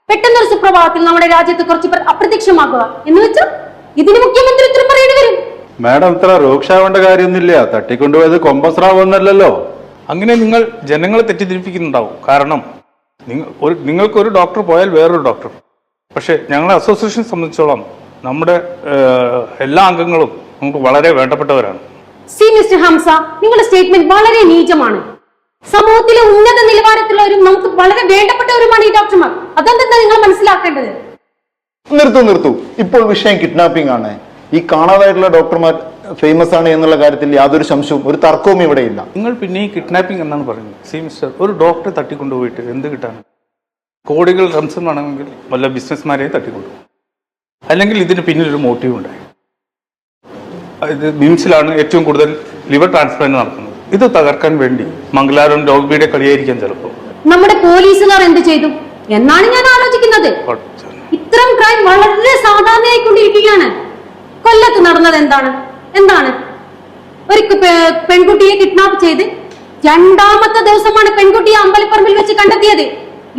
പെട്ടെന്നൊരു സുപ്രഭാതത്തിൽ നമ്മുടെ രാജ്യത്ത് കുറച്ച് പേർ അപ്രത്യക്ഷമാകുക എന്ന് വെച്ചാൽ ഇതിന് മുഖ്യമന്ത്രി ഉത്തരം പറയേണ്ടി വരും. മാഡം, ഇത്ര രൂക്ഷാവേണ്ട കാര്യമൊന്നുമില്ല. തട്ടിക്കൊണ്ടുപോയത് കൊമ്പസ്രാവൊന്നല്ലോ. അങ്ങനെ നിങ്ങൾ ജനങ്ങളെ തെറ്റിദ്ധരിപ്പിക്കുന്നുണ്ടാവും. കാരണം നിങ്ങൾക്കൊരു ഡോക്ടർ പോയാൽ വേറൊരു ഡോക്ടർ. പക്ഷെ ഞങ്ങളെ അസോസിയേഷൻ സംബന്ധിച്ചോളം നമ്മുടെ എല്ലാ അംഗങ്ങളും നമുക്ക് വളരെ വേണ്ടപ്പെട്ടവരാണ്. സി മിസ്റ്റർ ഹംസ, നിങ്ങളുടെ സ്റ്റേറ്റ്മെന്റ് വളരെ നീചമാണ്. സമൂഹത്തിലെ ഉന്നത നിലവാരത്തിലുള്ളവരും നമുക്ക് വളരെ വേണ്ടപ്പെട്ടവരുമാണ് ഈ ഡോക്ടർമാർ. അതെന്താ നിങ്ങൾ മനസ്സിലാക്കേണ്ടത്? നിർത്തൂ. ഇപ്പോൾ വിഷയം കിഡ്നാപ്പിംഗ് ആണ്. ഈ കാണാതായിട്ടുള്ള ഡോക്ടർമാർ ഫേമസ് ആണ് എന്നുള്ള കാര്യത്തിൽ യാതൊരു സംശയവും ഒരു തർക്കവും ഇവിടെയില്ല. നിങ്ങൾ പിന്നെ ഈ കിഡ്നാപ്പിംഗ് എന്നാണ് പറയുന്നത്. സി മിസ്റ്റർ, ഒരു ഡോക്ടറെ തട്ടിക്കൊണ്ടുപോയിട്ട് എന്ത് കിട്ടാൻ? കോടികൾ റംസം വേണമെങ്കിൽ വല്ല ബിസിനസ്മാരെയും തട്ടിക്കൊണ്ടുപോകും. അല്ലെങ്കിൽ ഇതിന് പിന്നിലൊരു മോട്ടീവ് ഉണ്ടായി. ഇത് ബിംസിലാണ് ഏറ്റവും കൂടുതൽ ലിവർ ട്രാൻസ്പ്ലാന്റ് നടത്തുന്നത്. ഇത് തകർക്കാൻ വേണ്ടി മംഗലാരം ഡോഗ്ബിയുടെ കളിയായിരിക്കാം ചിലപ്പോൾ. നമ്മുടെ പോലീസുകാർ എന്ത് ചെയ്തു എന്നാണ് ഞാൻ ആലോചിക്കുന്നത്. ഇത്തരം ക്രൈം വളരെ സാധാരണയായിക്കൊണ്ടിരിക്കുകയാണ്. കൊല്ലത്ത് നടന്നത് എന്താണ് ഒരു പെൺകുട്ടിയെ കിഡ്നാപ്പ് ചെയ്ത് 2ാമത്തെ ദിവസമാണ് പെൺകുട്ടിയെ അമ്പലപ്പറമ്പിൽ വെച്ച് കണ്ടെത്തിയത്.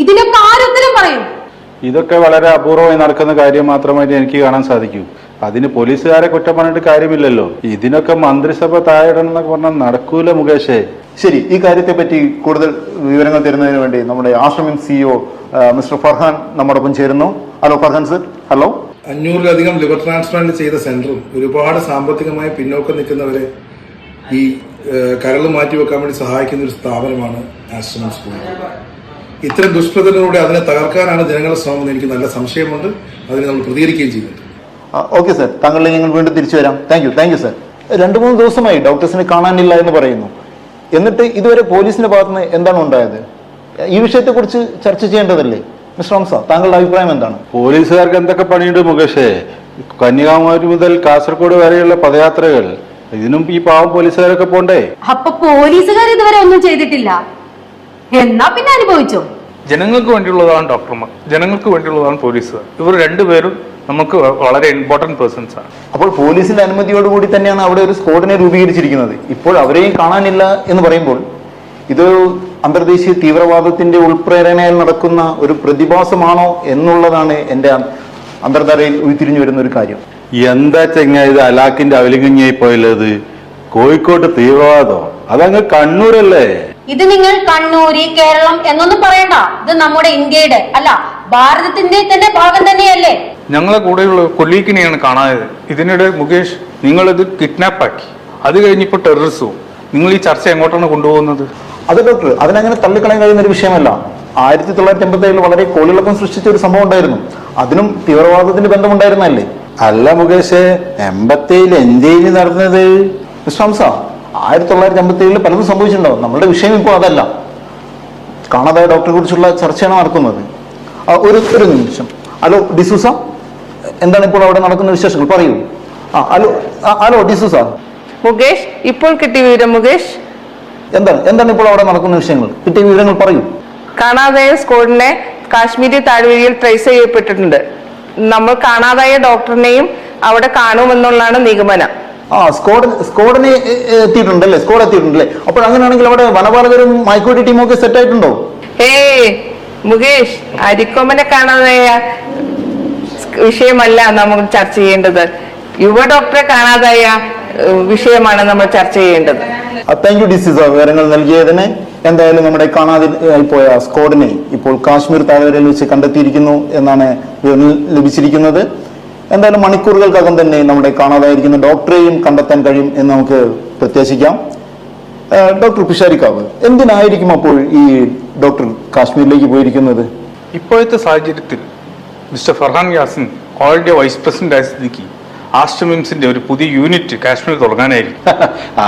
ഇതിനൊക്കെ ആരുത്തരം പറയും? ഇതൊക്കെ വളരെ അപൂർവമായി നടക്കുന്ന കാര്യം മാത്രമായിട്ട് എനിക്ക് കാണാൻ സാധിക്കൂ. അതിന് പോലീസുകാരെ കുറ്റം പറഞ്ഞിട്ട് കാര്യമില്ലല്ലോ. ഇതിനൊക്കെ മന്ത്രിസഭ താഴെയിടണം എന്നൊക്കെ പറഞ്ഞാൽ നടക്കൂല മുകേഷേ. ശരി, ഈ കാര്യത്തെ പറ്റി കൂടുതൽ വിവരങ്ങൾ തരുന്നതിന് വേണ്ടി നമ്മുടെ ആശ്രമം CEO മിസ്റ്റർ ഫർഹാൻ നമ്മോടൊപ്പം ചേരുന്നു. Hello Farhan sir. ഹലോ. 500-ലധികം ലിവർ ട്രാൻസ്പ്ലാന്റ് ചെയ്ത സെന്ററും ഒരുപാട് സാമ്പത്തികമായി പിന്നോക്കം നിൽക്കുന്നവരെ ഈ കരൾ മാറ്റിവെക്കാൻ വേണ്ടി സഹായിക്കുന്ന ഒരു സ്ഥാപനമാണ് ആശ്രമം സ്കൂൾ. ഇത്തരം ദുഷ്പ്രചരണത്തിലൂടെ അതിനെ തകർക്കാനാണ് ജനങ്ങളുടെ ശ്രമം. എനിക്ക് നല്ല സംശയമുണ്ട്. അതിന് നമ്മൾ പ്രതികരിക്കുകയും ചെയ്യുന്നുണ്ട്. ഓക്കെ സർ, താങ്കളെ ഞങ്ങൾ വീണ്ടും തിരിച്ചു വരാം. Thank you sir. 2-3 ദിവസമായി ഡോക്ടേഴ്സിനെ കാണാനില്ല എന്ന് പറയുന്നു. എന്നിട്ട് ഇതുവരെ പോലീസിന്റെ ഭാഗത്തുനിന്ന് എന്താണ് ഉണ്ടായത്? ഈ വിഷയത്തെക്കുറിച്ച് ചർച്ച ചെയ്യേണ്ടതല്ലേ? മിസ്റ്റർ ഹംസ, താങ്കളുടെ അഭിപ്രായം എന്താണ്? പോലീസുകാർക്ക് എന്തൊക്കെ പണിയുണ്ട് മുകേഷേ? കന്യാകുമാരി മുതൽ കാസർഗോഡ് വരെയുള്ള പദയാത്രകൾ, ഇതിനും ഈ പാവം പോലീസുകാരൊക്കെ പോണ്ടേ? അപ്പൊ പോലീസുകാർ ഇതുവരെ ഒന്നും ചെയ്തിട്ടില്ല എന്നാ പിന്നെ അനുഭവിച്ചോ? ജനങ്ങൾക്ക് വേണ്ടിയുള്ളതാണ് ഡോക്ടർമാർ, ജനങ്ങൾക്ക് വേണ്ടിയുള്ളതാണ് പോലീസുകാർ. ഇവർ രണ്ടുപേരും നമുക്ക് വളരെ ഇമ്പോർട്ടന്റ് പേഴ്സൺസ് ആണ്. അപ്പോൾ പോലീസിന്റെ അനുമതിയോടുകൂടി തന്നെയാണ് അവിടെ ഒരു സ്ക്വാഡിനെ രൂപീകരിച്ചിരിക്കുന്നത്. ഇപ്പോൾ അവരെയും കാണാനില്ല എന്ന് പറയുമ്പോൾ ഇത് അന്തർദേശീയ തീവ്രവാദത്തിന്റെ ഉൾപ്രേരണയിൽ നടക്കുന്ന ഒരു പ്രതിഭാസമാണോ എന്നുള്ളതാണ് എന്റെ അന്തർധാരയിൽ ഉരുത്തിരിഞ്ഞു വരുന്ന ഒരു കാര്യം. എന്താ ചെങ്ങ ഇത് അലാക്കിന്റെ അവലികഞ്ഞായി പോയുള്ളത്? കോഴിക്കോട്ട് തീവ്രവാദോ? അതങ്ങ് കണ്ണൂരല്ലേ? ഇത് നിങ്ങൾ കണ്ണൂര്, കേരളം എന്നൊന്നും പറയണ്ട. ഇത് നമ്മുടെ ഇന്ത്യയുടെ അല്ല, ഭാരതത്തിന്റെ തന്നെ ഭാഗം തന്നെയല്ലേ. ഞങ്ങളെ കൂടെയുള്ള കൊല്ലീക്കിനെയാണ് കാണാതെ. ഇതിനിടെ മുകേഷ്, നിങ്ങളിത് കിഡ്നാപ്പാക്കി. അത് കഴിഞ്ഞിപ്പോൾ ടെററിസവും. നിങ്ങൾ ഈ ചർച്ച എങ്ങോട്ടാണ് കൊണ്ടുപോകുന്നത്? അത് ഡോക്ടർ, അതിനങ്ങനെ തള്ളിക്കളയാൻ കഴിയുന്ന ഒരു വിഷയമല്ല. 1987 വളരെ കോളിളക്കം സൃഷ്ടിച്ച ഒരു സംഭവം ഉണ്ടായിരുന്നു. അതിനും തീവ്രവാദത്തിന്റെ ബന്ധമുണ്ടായിരുന്നല്ലേ? അല്ല മുകേഷേ, 87 എന്തേനി നടന്നത്? മിസ്റ്റർ ഹംസ, 1987 പലതും സംഭവിച്ചിട്ടുണ്ടാവും. നമ്മളുടെ വിഷയം ഇപ്പോൾ അതല്ല. കാണാതായ ഡോക്ടറെ കുറിച്ചുള്ള ചർച്ചയാണ് നടക്കുന്നത്. ഒരു നിമിഷം. ഹലോ ഡിസൂസ, എന്താണ് ഇപ്പോൾ അവിടെ നടക്കുന്ന വിശേഷങ്ങൾ? പറയൂ. ഹലോ ഡിസൂസ. മുകേഷ്, ഇപ്പോൾ കിട്ടിയ വിവരം മുകേഷ്. എന്താണ് ഇപ്പോൾ അവിടെ നടക്കുന്ന വിഷയങ്ങൾ? കിട്ടിയ വിവരങ്ങൾ പറയൂ. കാണാതായ സ്ക്വാഡിനെ കാശ്മീരി താഴ്വരയിൽ ട്രേസ് ചെയ്യപ്പെട്ടിട്ടുണ്ട്. നമ്മൾ കാണാതായ ഡോക്ടറിനെയും അവിടെ കാണുമെന്നുള്ളതാണ് നിഗമനം. സ്ക്വാഡിനെ എത്തിയിട്ടുണ്ടല്ലേ? സ്ക്വാഡ് എത്തിയിട്ടുണ്ടല്ലേ? അപ്പോൾ അങ്ങനെയാണെങ്കിൽ അവിടെ വനപാലകരും മൈക്കോട്ടി ടീമും ഒക്കെ സെറ്റ് ആയിട്ടുണ്ടോ? മുകേഷ്, അരിക്കൊമ്പനെ കാണാതായ വിഷയമല്ല നമ്മൾ ചർച്ച ചെയ്യേണ്ടത്. യുവ ഡോക്ടറെ കാണാതായ വിഷയമാണ് നമ്മൾ ചർച്ച ചെയ്യേണ്ടത്. താങ്ക് യു DCS വിവരങ്ങൾ നൽകിയതിന്. എന്തായാലും നമ്മുടെ കാണാതെ പോയ സ്ക്വാഡിനെ ഇപ്പോൾ കാശ്മീർ താഴ്വരയിൽ വെച്ച് കണ്ടെത്തിയിരിക്കുന്നു എന്നാണ് ലഭിച്ചിരിക്കുന്നത്. എന്തായാലും മണിക്കൂറുകൾക്കകം തന്നെ നമ്മുടെ കാണാതായിരിക്കുന്ന ഡോക്ടറെയും കണ്ടെത്താൻ കഴിയും എന്ന് നമുക്ക് പ്രത്യാശിക്കാം. ഡോക്ടർ പിഷാരിക്കാവ്, എന്തിനായിരിക്കും അപ്പോൾ ഈ ഡോക്ടർ കാശ്മീരിലേക്ക് പോയിരിക്കുന്നത്? ഇപ്പോഴത്തെ സാഹചര്യത്തിൽ mister Farhan Yasin already vice president ആയ സ്ഥിതിക്ക് ആശ്രമിംസിന്റെ ഒരു പുതിയ യൂണിറ്റ് കാശ്മീരിൽ തുടങ്ങാനായിരിക്കും.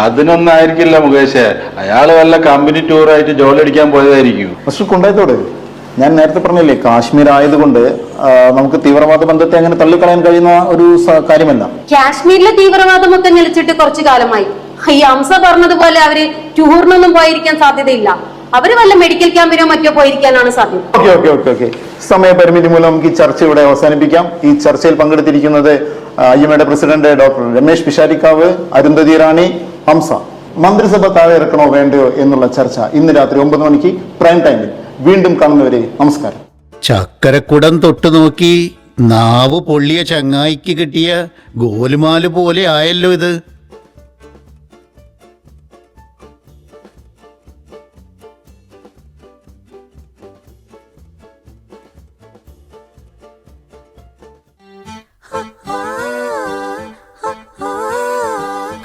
അതിനൊന്നായിരിക്കില്ല മുകേഷ്, അയാൾ വല്ല കമ്പനി ടൂറായിട്ട് ജോലി അടിക്കാൻ പോയതായിരിക്കും. മിസ്റ്റർ കുണ്ടായത്തോട്, ഞാൻ നേരത്തെ പറഞ്ഞില്ലേ, കാശ്മീർ ആയതുകൊണ്ട് നമുക്ക് തീവ്രവാദ ബന്ധത്തെ അങ്ങനെ തള്ളിക്കളയാൻ കഴിയുന്ന ഒരു കാര്യമല്ല. കാശ്മീരിലെ തീവ്രവാദമൊക്കെ നിലച്ചിട്ട് കുറച്ചു കാലമായി. ഈ ഹംസ പറഞ്ഞതുപോലെ അവര് ടൂറിനൊന്നും പോയിരിക്കാൻ സാധ്യതയില്ല. അവര് വല്ല മെഡിക്കൽ ക്യാമ്പിനോ മറ്റോ പോയിരിക്കാനാണ് സാധ്യത. ഓക്കെ. സമയപരിമിതി മൂലം നമുക്ക് ഈ ചർച്ച ഇവിടെ അവസാനിപ്പിക്കാം. ഈ ചർച്ചയിൽ പങ്കെടുത്തിരിക്കുന്നത് IMAയുടെ പ്രസിഡന്റ് ഡോക്ടർ രമേശ് പിഷാരിക്കാവ്, അരുന്ധതി റാണി, ഹംസ. മന്ത്രിസഭ താഴെ ഇറക്കണോ വേണ്ടയോ എന്നുള്ള ചർച്ച ഇന്ന് രാത്രി 9 മണിക്ക് പ്രൈം ടൈമിൽ. വീണ്ടും കാണുന്നവരെ നമസ്കാരം. ചക്കരക്കുടം തൊട്ടു നോക്കി നാവ് പൊള്ളിയ ചങ്ങായിക്ക് കിട്ടിയ ഗോലുമാല് പോലെ ആയല്ലോ ഇത്.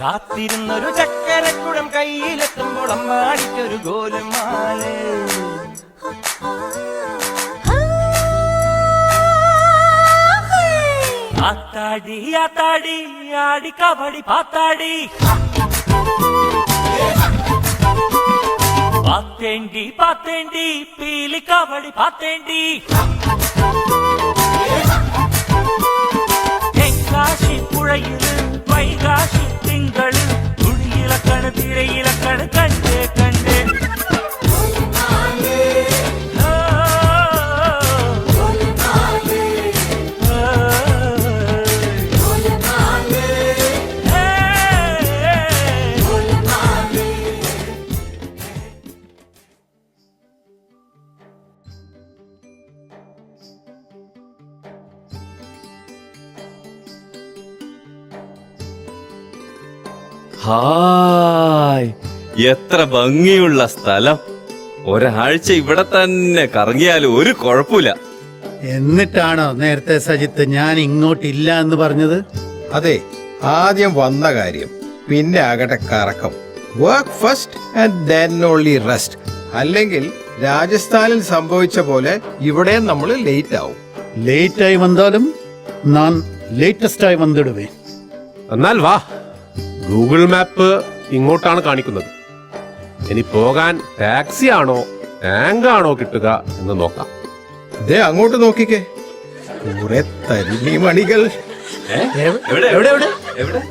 കാത്തിരുന്നൊരു ചക്കരക്കുടം കയ്യിലെത്തുമ്പോൾ അമ്മാടിക്കൊരു ഗോലുമാല്. ആത്താടി ആത്താടി ആടി കബഡി പാത്താടി, പാത്തേണ്ടി പാത്തേണ്ടി പീലി കബഡി പാത്തേണ്ടി. തെങ്കാശി പുഴയില് വൈകാശി തിങ്കള് കുഴിയിലക്കണ് തിരയിലക്കണ് കണ്ടേ കണ്ടേ. ഹായ്, എത്ര ഭംഗിയുള്ള സ്ഥലം. ഒരാഴ്ച ഇവിടെ തന്നെ കറങ്ങിയാലും ഒരു കുഴപ്പമില്ല. എന്നിട്ടാണോ നേരത്തെ സജിത്ത് ഞാൻ ഇങ്ങോട്ടില്ല എന്ന് പറഞ്ഞത്? അതെ, ആദ്യം വന്ന കാര്യം, പിന്നെ ആകട്ടെ കറക്കം. Work first and then only rest. അല്ലെങ്കിൽ രാജസ്ഥാനിൽ സംഭവിച്ച പോലെ ഇവിടെ നമ്മൾ ലേറ്റ് ആവും. ലേറ്റായി വന്നാലും ഞാൻ ലേറ്റസ്റ്റായി വന്നിടുവേ. എന്നാൽ വാ, ഗൂഗിൾ മാപ്പ് ഇങ്ങോട്ടാണ് കാണിക്കുന്നത്. ഇനി പോകാൻ ടാക്സി ആണോ ടാങ്കാണോ കിട്ടുക എന്ന് നോക്കാം. ദേ അങ്ങോട്ട് നോക്കിക്കേ, കുറെ തരിമി മണികൾ. എവിടെ എവിടെ എവിടെ എവിടെ?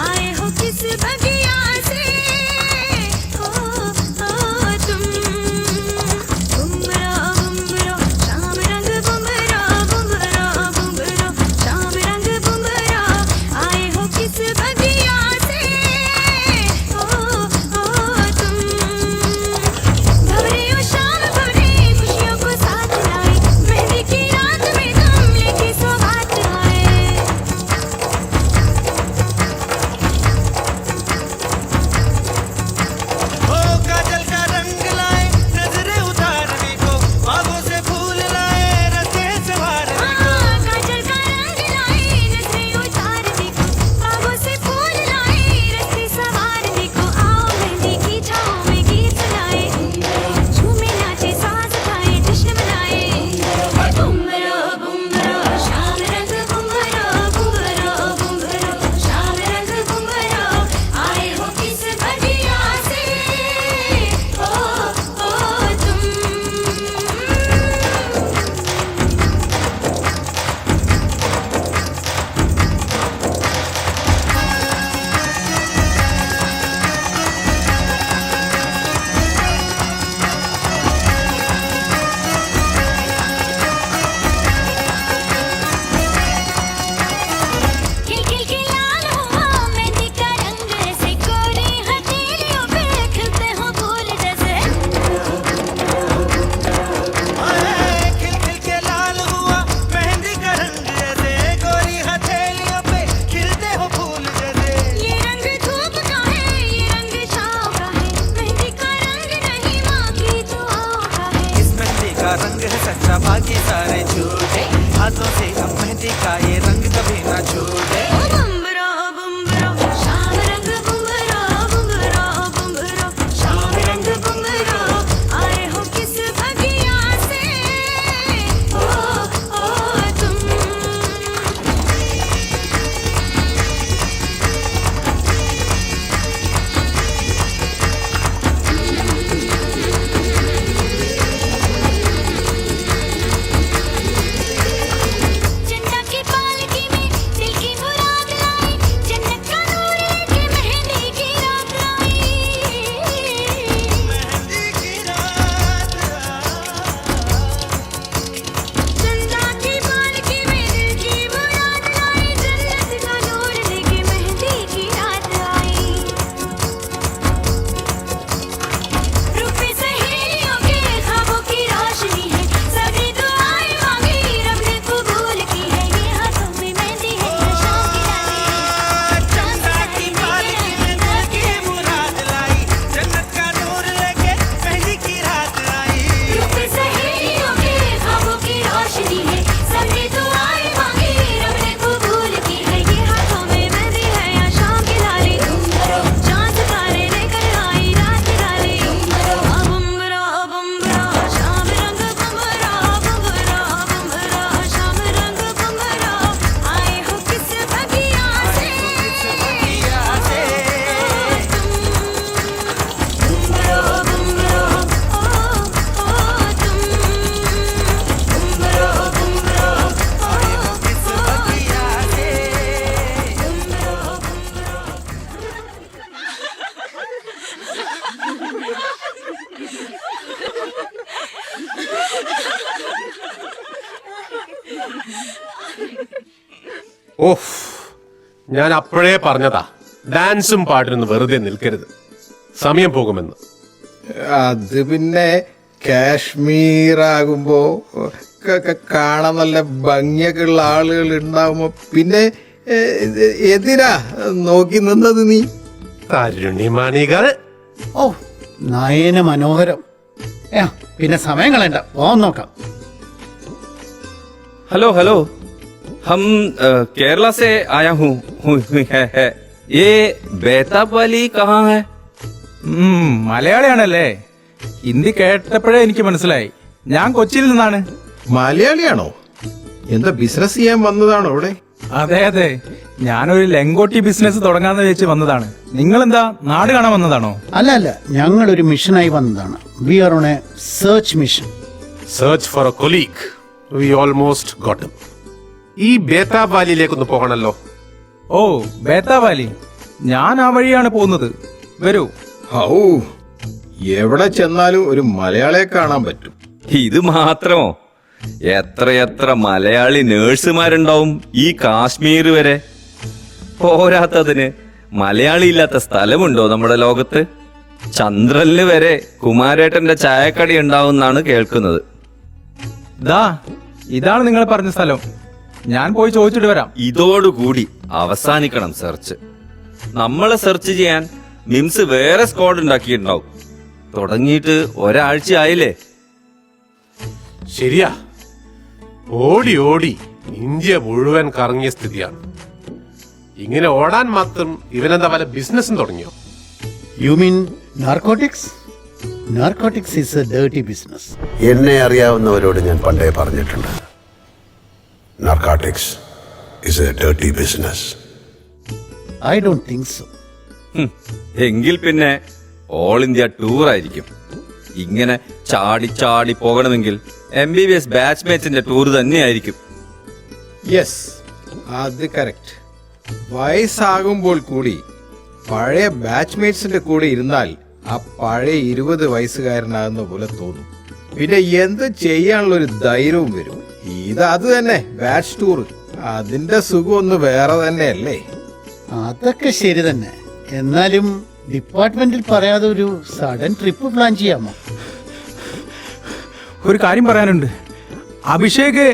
आए हो किस बगिया से, हो तुम जरा बाकी सारे झूठे हाथों से हम मेहंदी का ये रंग कभी ना छूटे बुम्बरा बुम्बरा शाम रंग बुम्बरा बुम्बरा बुम्बरा शाम रंग बुम्बरा आए हो किस बगिया से ओ तुम जन्नत की पालकी में दिल की मुराद लाई जन्नत का नूर लेके मेहंदी की रात लाई मेहंदी की रात जन्नत की पालकी में दिल की मुराद लाई जन्नत का नूर लेके मेहंदी की रात आई रूपे सहेलियों के ख्वाबों की रोशनी है सभी दुआएं मांगी रब ने कबूल की है ये हाथों में मेहंदी है नशा की रानी जन्नत की पालकी में दिल की मुराद लाई जन्नत का नूर लेके मेहंदी की रात आई रूपे सहेलियों के ख्वाबों की रोशनी है सभी दुआएं मांगी रब ने कबूल की है ये हाथों में मेहंदी है या शाम की लाली चांद तारे लेकर आई रात डाली बुम्बरा बुम्बरा शाम रंग बुम्बरा बुम्बरा बुम्बरा शाम रंग बुम्बरा आए हो किस बगिया से बुम्बरा बुम्बरा तुम बुम्बरा बुम्बरा आए हो किस बगिया से ഓഫ്, ഞാൻ അപ്പോഴേ പറഞ്ഞതാ ഡാൻസും പാട്ടിനൊന്നും വെറുതെ നിൽക്കരുത്, സമയം പോകുമെന്ന്. അത് പിന്നെ കാശ്മീർ ആകുമ്പോ കാണാൻ നല്ല ഭംഗിയൊക്കെ ഉള്ള ആളുകൾ ഉണ്ടാവുമ്പോ പിന്നെ എതിരാ നോക്കി നിന്നത് നീ? തരുണിമണികൾ. ഓ നയന മനോഹരം. പിന്നെ സമയം കളയണ്ട, പോകാൻ നോക്കാം. हेलो हेलो, हम केरला से आया हूँ है। ये बेताब वाली कहाँ है? മലയാളിയാണല്ലേ? ഹിന്ദി കേട്ടപ്പോഴേ എനിക്ക് മനസ്സിലായി. ഞാൻ കൊച്ചിയിൽ നിന്നാണ്. മലയാളിയാണോ? എന്താ ബിസിനസ് ചെയ്യാൻ വന്നതാണോ ഇവിടെ? അതെ അതെ, ഞാനൊരു ലെങ്കോട്ടി ബിസിനസ് തുടങ്ങാന്ന് വെച്ച് വന്നതാണ്. നിങ്ങളെന്താ നാട് കാണാൻ വന്നതാണോ? അല്ല അല്ല, ഞങ്ങളൊരു മിഷനായി വന്നതാണ്. We are on a search mission. Search for a colleague. We almost got him. ഈ ബേതാബ് വാലിയിലേക്കൊന്ന് പോകണല്ലോ. ഓ ബേതാബ് വാലി, ഞാൻ ആ വഴിയാണ് പോകുന്നത്. വരൂ. ഔ, എവിടെ ചെന്നാലും ഒരു മലയാളിയെ കാണാൻ പറ്റും. ഇത് മാത്രമോ? എത്രയെത്ര മലയാളി നേഴ്സുമാരുണ്ടാവും ഈ കാശ്മീർ വരെ. പോരാത്തതിന് മലയാളി ഇല്ലാത്ത സ്ഥലമുണ്ടോ നമ്മുടെ ലോകത്ത്? ചന്ദ്രനില് വരെ കുമാരേട്ടന്റെ ചായക്കടി ഉണ്ടാവുന്നാണ് കേൾക്കുന്നത്. ഇതാണ് നിങ്ങൾ പറഞ്ഞ സ്ഥലം. ഞാൻ പോയി ചോദിച്ചിട്ട് വരാം. ഇതോടുകൂടി അവസാനിക്കണം സെർച്ച്. നമ്മളെ സെർച്ച് ചെയ്യാൻ മിംസ് വേറെ സ്ക്വാഡ് ഉണ്ടാക്കിയിട്ടുണ്ടാവും. തുടങ്ങിയിട്ട് ഒരാഴ്ച ആയില്ലേ? ശരിയാ, ഓടി ഓടി ഇന്ത്യ മുഴുവൻ കറങ്ങിയ സ്ഥിതിയാണ്. ഇങ്ങനെ ഓടാൻ മാത്രം ഇവനെന്താ വല്ല ബിസിനസ്സും തുടങ്ങിയോ? You mean narcotics? Narcotics is A dirty business. എന്നെ അറിയാവുന്നവരോട് ഞാൻ പണ്ടേ പറഞ്ഞിട്ടുണ്ട്, narcotics is A dirty business. I don't think so. എങ്കിൽ പിന്നെ ഓൾ ഇന്ത്യ ടൂർ ആയിരിക്കും. ഇങ്ങനെ ചാടി ചാടി പോകണമെങ്കിൽ MBBS ബാച്ച്മേറ്റ്സിന്റെ ടൂർ തന്നെയായിരിക്കും. യെസ്, അത് കറക്റ്റ്. വയസ്സാകുമ്പോൾ കൂടി പഴയ ബാച്ച്മേറ്റ്സിന്റെ കൂടെ ഇരുന്നാൽ ആ പഴയ 20 വയസ്സുകാരനാകുന്ന പോലെ തോന്നും. പിന്നെ എന്ത് ചെയ്യാനുള്ള ഒരു ധൈര്യവും വരും. അത് തന്നെ ബാച്ച് ടൂർ. അതിന്റെ സുഖം ഒന്ന് വേറെ തന്നെയല്ലേ? അതൊക്കെ ശരി തന്നെ. എന്നാലും ഡിപ്പാർട്ട്മെന്റിൽ പറയാതെ ഒരു സഡൻ ട്രിപ്പ് പ്ലാൻ ചെയ്യാമോ? ഒരു കാര്യം പറയാനുണ്ട്. അഭിഷേക്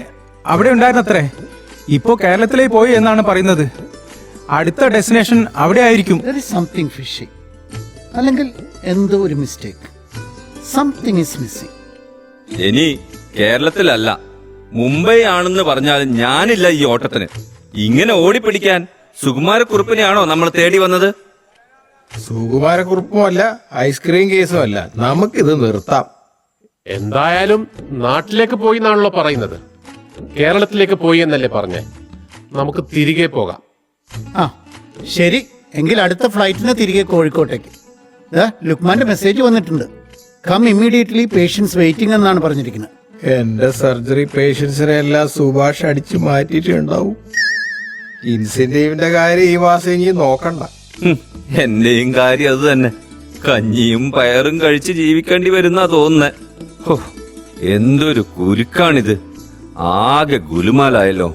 അവിടെ ഉണ്ടായിരുന്നത്രേ. ഇപ്പോ കേരളത്തിലേക്ക് പോയി എന്നാണ് പറയുന്നത്. അടുത്ത ഡെസ്റ്റിനേഷൻ അവിടെ ആയിരിക്കും. സംതിങ് ഫിഷി, അല്ലെങ്കിൽ എന്തോ ഒരു മിസ്റ്റേക്ക്. Something is missing. ഇനി കേരളത്തിലല്ല, മുംബൈ ആണെന്ന് പറഞ്ഞാൽ ഞാനില്ല ഈ ഓട്ടത്തിന്. ഇങ്ങനെ ഓടിപ്പിടിക്കാൻ സുകുമാരക്കുറുപ്പിനെയാണോ നമ്മൾ തേടി വന്നത്? സുകുമാരക്കുറുപ്പും അല്ല, ഐസ്ക്രീം കേസും അല്ല. നമുക്കിത് നിർത്താം. എന്തായാലും നാട്ടിലേക്ക് പോയി എന്നാണല്ലോ പറയുന്നത്. കേരളത്തിലേക്ക് പോയി എന്നല്ലേ പറഞ്ഞേ? നമുക്ക് തിരികെ പോകാം. ആ ശരി, എങ്കിൽ അടുത്ത ഫ്ലൈറ്റിന് തിരികെ കോഴിക്കോട്ടേക്ക്. ലുക്മാന്റെ മെസ്സേജ് വന്നിട്ടുണ്ട്. കം ഇമ്മീഡിയറ്റ്ലി, പേഷ്യൻസ് വെയിറ്റിംഗ് എന്നാണ് പറഞ്ഞിരിക്കുന്നത്. എന്റെ സർജറി പേഷ്യൻസിനെ എല്ലാം സുഭാഷ് അടിച്ചു മാറ്റിയിട്ടുണ്ടാവും. ഇൻസെന്റീവിന്റെ കാര്യം ഈ മാസം ഇനി നോക്കണ്ട. എന്റെയും കാര്യം അത് തന്നെ. കഞ്ഞിയും പയറും കഴിച്ച് ജീവിക്കേണ്ടി വരുന്നാ തോന്നുന്നേ. എന്തൊരു കുരുക്കാണിത്, ആകെ ഗുലുമാലായല്ലോ.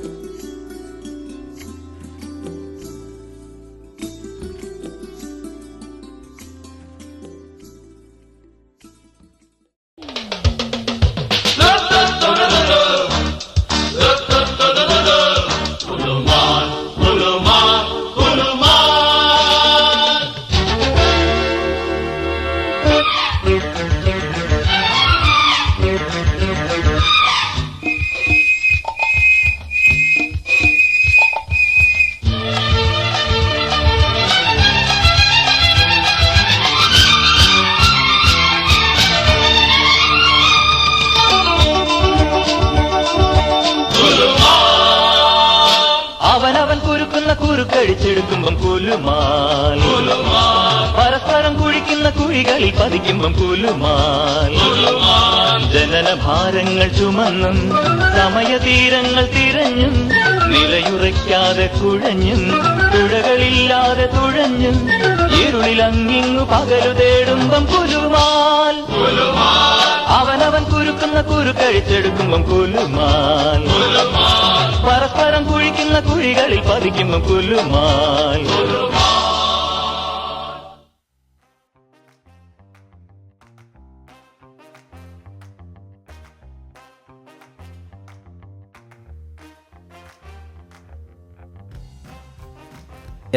അവനവൻ കുരുക്കുന്ന കുരുക്കഴിച്ചെടുക്കുമ്പം കുലുമാൽ, പരസ്പരം കുഴിക്കുന്ന കുഴികളിൽ പതിക്കുമ്പം കുലുമാൽ. ജനനഭാരങ്ങൾ ചുമന്നും സമയതീരങ്ങൾ തിരഞ്ഞും നിലയുറയ്ക്കാതെ കുഴഞ്ഞും തുഴകളില്ലാതെ തുഴഞ്ഞും ഇരുളിലങ്ങിങ്ങു പകലു തേടുമ്പം കുലുമാൽ. അവനവൻ കുരുക്കുന്ന കുരുക്കഴിച്ചെടുക്കുമ്പം കുലുമാൽ, പരസ്പരം കുഴിക്കുന്ന കുഴികളിൽ പതിക്കുമ്പം കുലുമാൽ.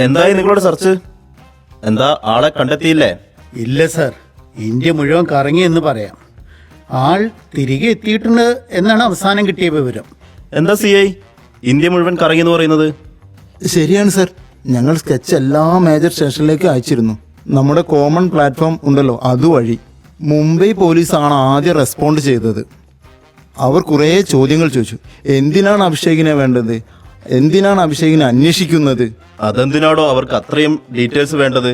എന്തായി നിങ്ങളുടെ സെർച്ച്? എന്താ, ആളെ കണ്ടെത്തിയില്ലേ? ഇല്ല സർ, ഇന്ത്യ മുഴുവൻ കറങ്ങി എന്ന് പറയാം. ആൾ തിരികെ എത്തിയിട്ടുണ്ട് എന്നാണ് അവസാനം കിട്ടിയ വിവരം. എന്താ CI, ഇന്ത്യ മുഴുവൻ കറങ്ങി എന്ന് പറയുന്നത്? ശരിയാണ് സർ, ഞങ്ങൾ സ്കെച്ച് എല്ലാ മേജർ സ്റ്റേഷനിലേക്ക് അയച്ചിരുന്നു. നമ്മുടെ കോമൺ പ്ലാറ്റ്ഫോം ഉണ്ടല്ലോ, അതുവഴി. മുംബൈ പോലീസാണ് ആദ്യം റെസ്പോണ്ട് ചെയ്തത്. അവർ കുറേ ചോദ്യങ്ങൾ ചോദിച്ചു. എന്തിനാണ് അഭിഷേകിനെ വേണ്ടത്, എന്തിനാണ് അഭിഷേകിനെ അന്വേഷിക്കുന്നത്? അതെന്തിനാടോ അവർക്ക് അത്രയും ഡീറ്റെയിൽസ് വേണ്ടത്?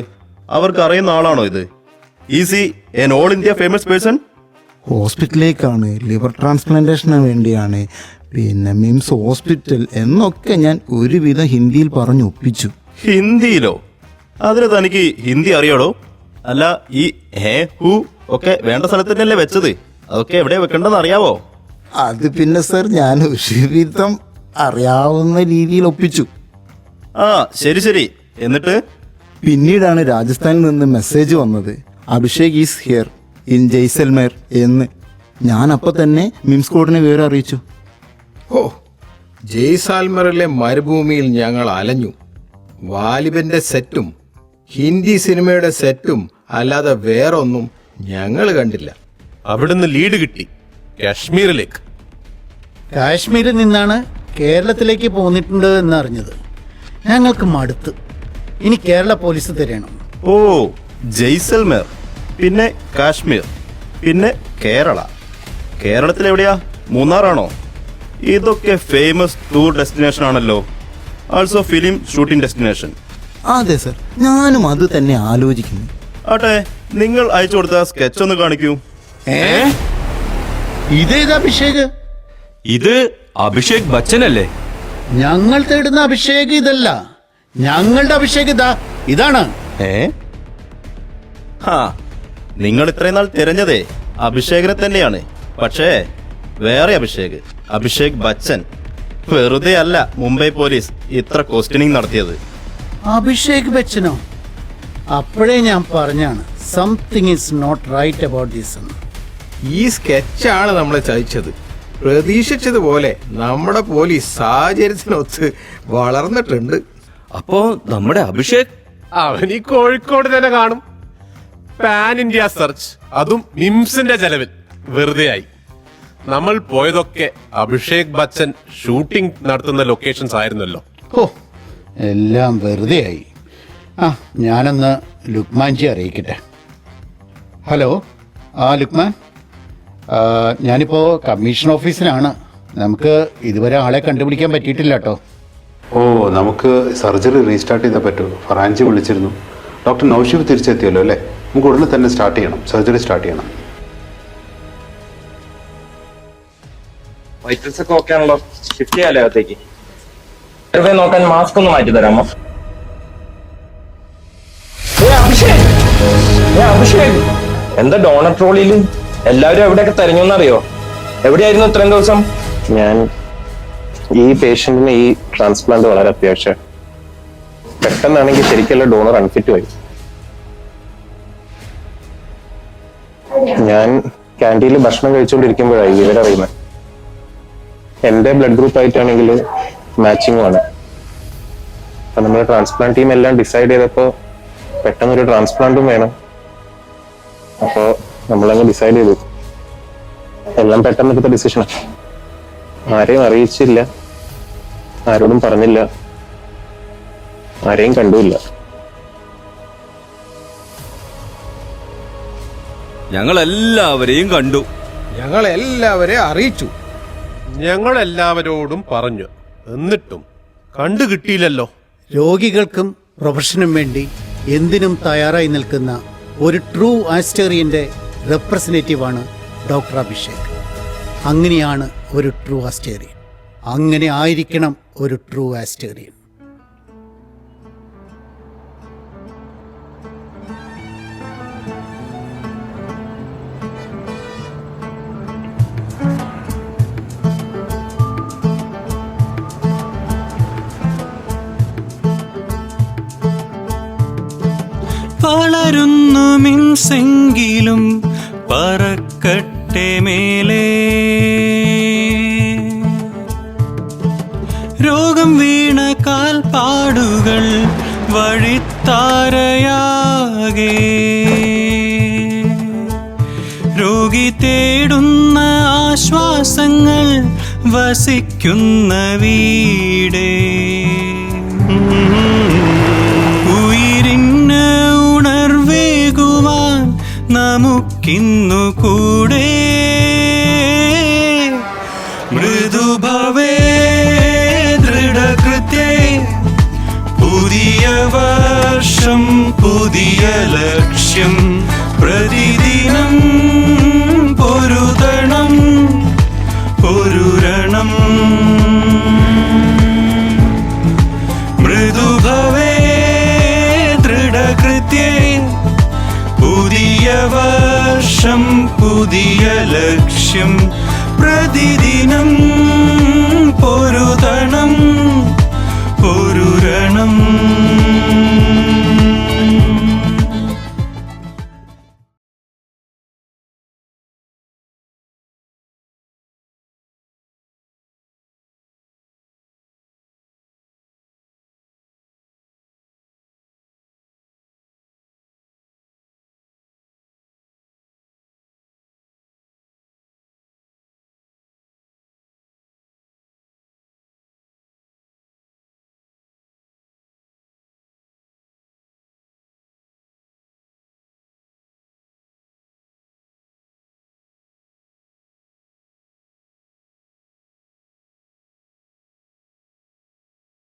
അവർക്ക് അറിയുന്ന ആളാണോ ഇത്? Is he an all India famous person. ഹോസ്പിറ്റലിലേക്കാണ്, ലിവർ ട്രാൻസ്പ്ലാന്റേഷന് വേണ്ടിയാണ്, പിന്നെ മിംസ് ഹോസ്പിറ്റൽ എന്നൊക്കെ ഞാൻ ഒരുവിധം ഹിന്ദിയിൽ പറഞ്ഞു ഒപ്പിച്ചു. ഹിന്ദിയിലോ? അതിന് തനിക്ക് ഹിന്ദി അറിയാടോ? അല്ല, ഈ ഹേ ഹു ഒക്കെ വേണ്ട സ്ഥലത്ത് തന്നെയല്ലേ വെച്ചത്? അതൊക്കെ എവിടെ വെക്കേണ്ടതെന്ന് അറിയാവോ? അത് പിന്നെ സർ, ഞാൻ ഒരുവിധം അറിയാവുന്ന രീതിയിൽ ഒപ്പിച്ചു. ആ ശരി ശരി, എന്നിട്ട്? പിന്നീടാണ് രാജസ്ഥാനിൽ നിന്ന് മെസ്സേജ് വന്നത്, Abhishek is here in Jaisalmer എന്ന്. ഞാൻ അപ്പോൾ തന്നെ മിംസ് കോഡിനെ വിവരം അറിയിച്ചു. ഓ, ജയ്സാൽമറിലെ മരുഭൂമിയിൽ ഞങ്ങൾ അലഞ്ഞു. വാലിബന്റെ സെറ്റും ഹിന്ദി സിനിമയുടെ സെറ്റും അല്ലാതെ വേറൊന്നും ഞങ്ങൾ കണ്ടില്ല. അവിടുന്ന് ലീഡ് കിട്ടി കാശ്മീരിലേക്ക്. കാശ്മീരിൽ നിന്നാണ് കേരളത്തിലേക്ക് പോന്നിട്ടുണ്ട് എന്നറിഞ്ഞത്. ഞങ്ങൾക്ക് മടുത്ത്. ഇനി കേരള പോലീസ് തരണം. ഓ, ജയ്സൽമേർ, പിന്നെ കാശ്മീർ, പിന്നെ കേരള. കേരളത്തിൽ എവിടെയാ? മൂന്നാറാണോ? ഇതൊക്കെ ഫേമസ് ടൂർ ഡെസ്റ്റിനേഷൻ ആണല്ലോ. Also film shooting destination. അതെ സർ, ഞാനും അത് തന്നെ ആലോചിക്കുന്നു. ആട്ടെ, നിങ്ങൾ അയച്ചു കൊടുത്ത സ്കെച്ച് ഒന്ന് കാണിക്കൂ. ഇതേത് അഭിഷേക്? ഇത് അഭിഷേക് ബച്ചൻ അല്ലേ? ഞങ്ങൾ തേടുന്ന അഭിഷേക് ഇതല്ല. ഞങ്ങളുടെ അഭിഷേക് ഇതാണ്. നിങ്ങൾ ഇത്രയും നാൾ തിരഞ്ഞതേ അഭിഷേകിനെ തന്നെയാണ്. പക്ഷേ വേറെ അഭിഷേക്, അഭിഷേക് ബച്ചൻ. വെറുതെ അല്ല മുംബൈ പോലീസ് ഇത്ര ക്വസ്റ്റ്യനിങ് നടത്തിയത്. അഭിഷേക് ബച്ചനോ? അപ്പോഴേ ഞാൻ പറഞ്ഞാണ്, something is not right about this. ഈ സ്കെച്ചാണ് നമ്മളെ ചതിച്ചത്. പ്രതീക്ഷിച്ചതുപോലെ നമ്മുടെ പോലീസ് സാഹചര്യത്തിനൊത്ത് വളർന്നിട്ടുണ്ട്. അപ്പോ നമ്മുടെ അഭിഷേക് അവൻ ഈ കോഴിക്കോട് തന്നെ കാണും. പാൻ ഇന്ത്യ സെർച്ച്, അതും മിംസിന്റെ ചെലവിൽ. വെറുതെ ആയി. നമ്മൾ പോയതൊക്കെ അഭിഷേക് ബച്ചൻ ഷൂട്ടിംഗ് നടത്തുന്ന ലൊക്കേഷൻസ് ആയിരുന്നല്ലോ. ഓ, എല്ലാം വെറുതെ ആയി. ഞാനൊന്ന് ലുക്മാൻജി അറിയിക്കട്ടെ. ഹലോ, ലുക്മാൻ, ഞാനിപ്പോൾ കമ്മീഷൻ ഓഫീസിലാണ്. നമുക്ക് ഇതുവരെ ആളെ കണ്ടുപിടിക്കാൻ പറ്റിയിട്ടില്ല കേട്ടോ. ഓ, നമുക്ക് സർജറി റീസ്റ്റാർട്ട് ചെയ്താൽ പറ്റുമോ? ഫറാഞ്ചി വിളിച്ചിരുന്നു. ഡോക്ടർ നൗഷീഫ് തിരിച്ചെത്തിയല്ലോ അല്ലേ? നമുക്ക് ഉടനെ തന്നെ സ്റ്റാർട്ട് ചെയ്യണം, സർജറി സ്റ്റാർട്ട് ചെയ്യണം. വൈറ്റൽസ് ഒക്കെ ഓക്കെ ആണല്ലോ, ഷിഫ്റ്റ് ചെയ്യാലോ അകത്തേക്ക്. നോക്കാൻ മാസ്ക് ഒന്ന് മാറ്റി തരാമോ? അഭിഷേക്, എന്താ ഡോണർ ട്രോളിയില് എല്ലാവരും എവിടെയൊക്കെ തെരഞ്ഞെന്നറിയോ? എവിടെയായിരുന്നു ഇത്രയും ദിവസം? ഞാൻ ഈ പേഷ്യന്റിന് ഈ ട്രാൻസ്പ്ലാന്റ് വളരെ അത്യാവശ്യം. പെട്ടെന്നാണെങ്കിൽ ശരിക്കുള്ള ഡോണർ അൺഫിറ്റ് ആയി. ഞാൻ ക്യാൻറ്റീനിൽ ഭക്ഷണം കഴിച്ചുകൊണ്ടിരിക്കുമ്പോഴായി ഇവരറിയുന്നത്. എന്റെ ബ്ലഡ് ഗ്രൂപ്പ് ആയിട്ടാണെങ്കിൽ മാച്ചിങ്ങുമാണ്. അപ്പൊ നമ്മുടെ ട്രാൻസ്പ്ലാന്റ് ടീം എല്ലാം ഡിസൈഡ് ചെയ്തപ്പോ പെട്ടെന്നൊരു ട്രാൻസ്പ്ലാന്റും വേണം. അപ്പോ നമ്മളങ്ങ് ഡിസൈഡ് ചെയ്തു. എല്ലാം പെട്ടെന്ന് എടുത്ത ഡിസിഷനാണ്. ആരെയും അറിയിച്ചില്ല, ആരോടും പറഞ്ഞില്ല, ആരെയും കണ്ടുമില്ല. ഞങ്ങളെല്ലാവരെയും കണ്ടു, ഞങ്ങളെല്ലാവരെയും അറിയിച്ചു, ഞങ്ങളെല്ലാവരോടും പറഞ്ഞു. എന്നിട്ടും കണ്ടു കിട്ടിയില്ലല്ലോ. രോഗികൾക്കും പ്രൊഫഷനും വേണ്ടി എന്തിനും തയ്യാറായി നിൽക്കുന്ന ഒരു ട്രൂ ആസ്റ്റേറിയൻ്റെ റെപ്രസെൻറ്റേറ്റീവാണ് ഡോക്ടർ അഭിഷേക്. അങ്ങനെയാണ് ഒരു ട്രൂ ആസ്റ്റേറിയൻ. അങ്ങനെ ആയിരിക്കണം ഒരു ട്രൂ ആസ്റ്റേറിയൻ. വളരുന്നു മിൻസെങ്കിലും പറക്കട്ടെ മേലേ. രോഗം വീണ കാൽപ്പാടുകൾ വഴിത്താരയാകെ. രോഗി തേടുന്ന ആശ്വാസങ്ങൾ വസിക്കുന്ന വീടേ. ഉയിരിന് ഉണർവേകുവാൻ നമുക്കിന്നു കൂടെ. മൃദുഭവേ ദൃഢകൃത്യേ, പുതിയ വർഷം പുതിയ ലക്ഷ്യം. പ്രതിദിനം പൊരുതണം പൊരുരണം. മൃദുഭവേ ദൃഢകൃത്യേ, പുതിയ വർഷം പുതിയ ലക്ഷ്യം. പ്രതിദിനം പൊരുതണം പൊരുരണം.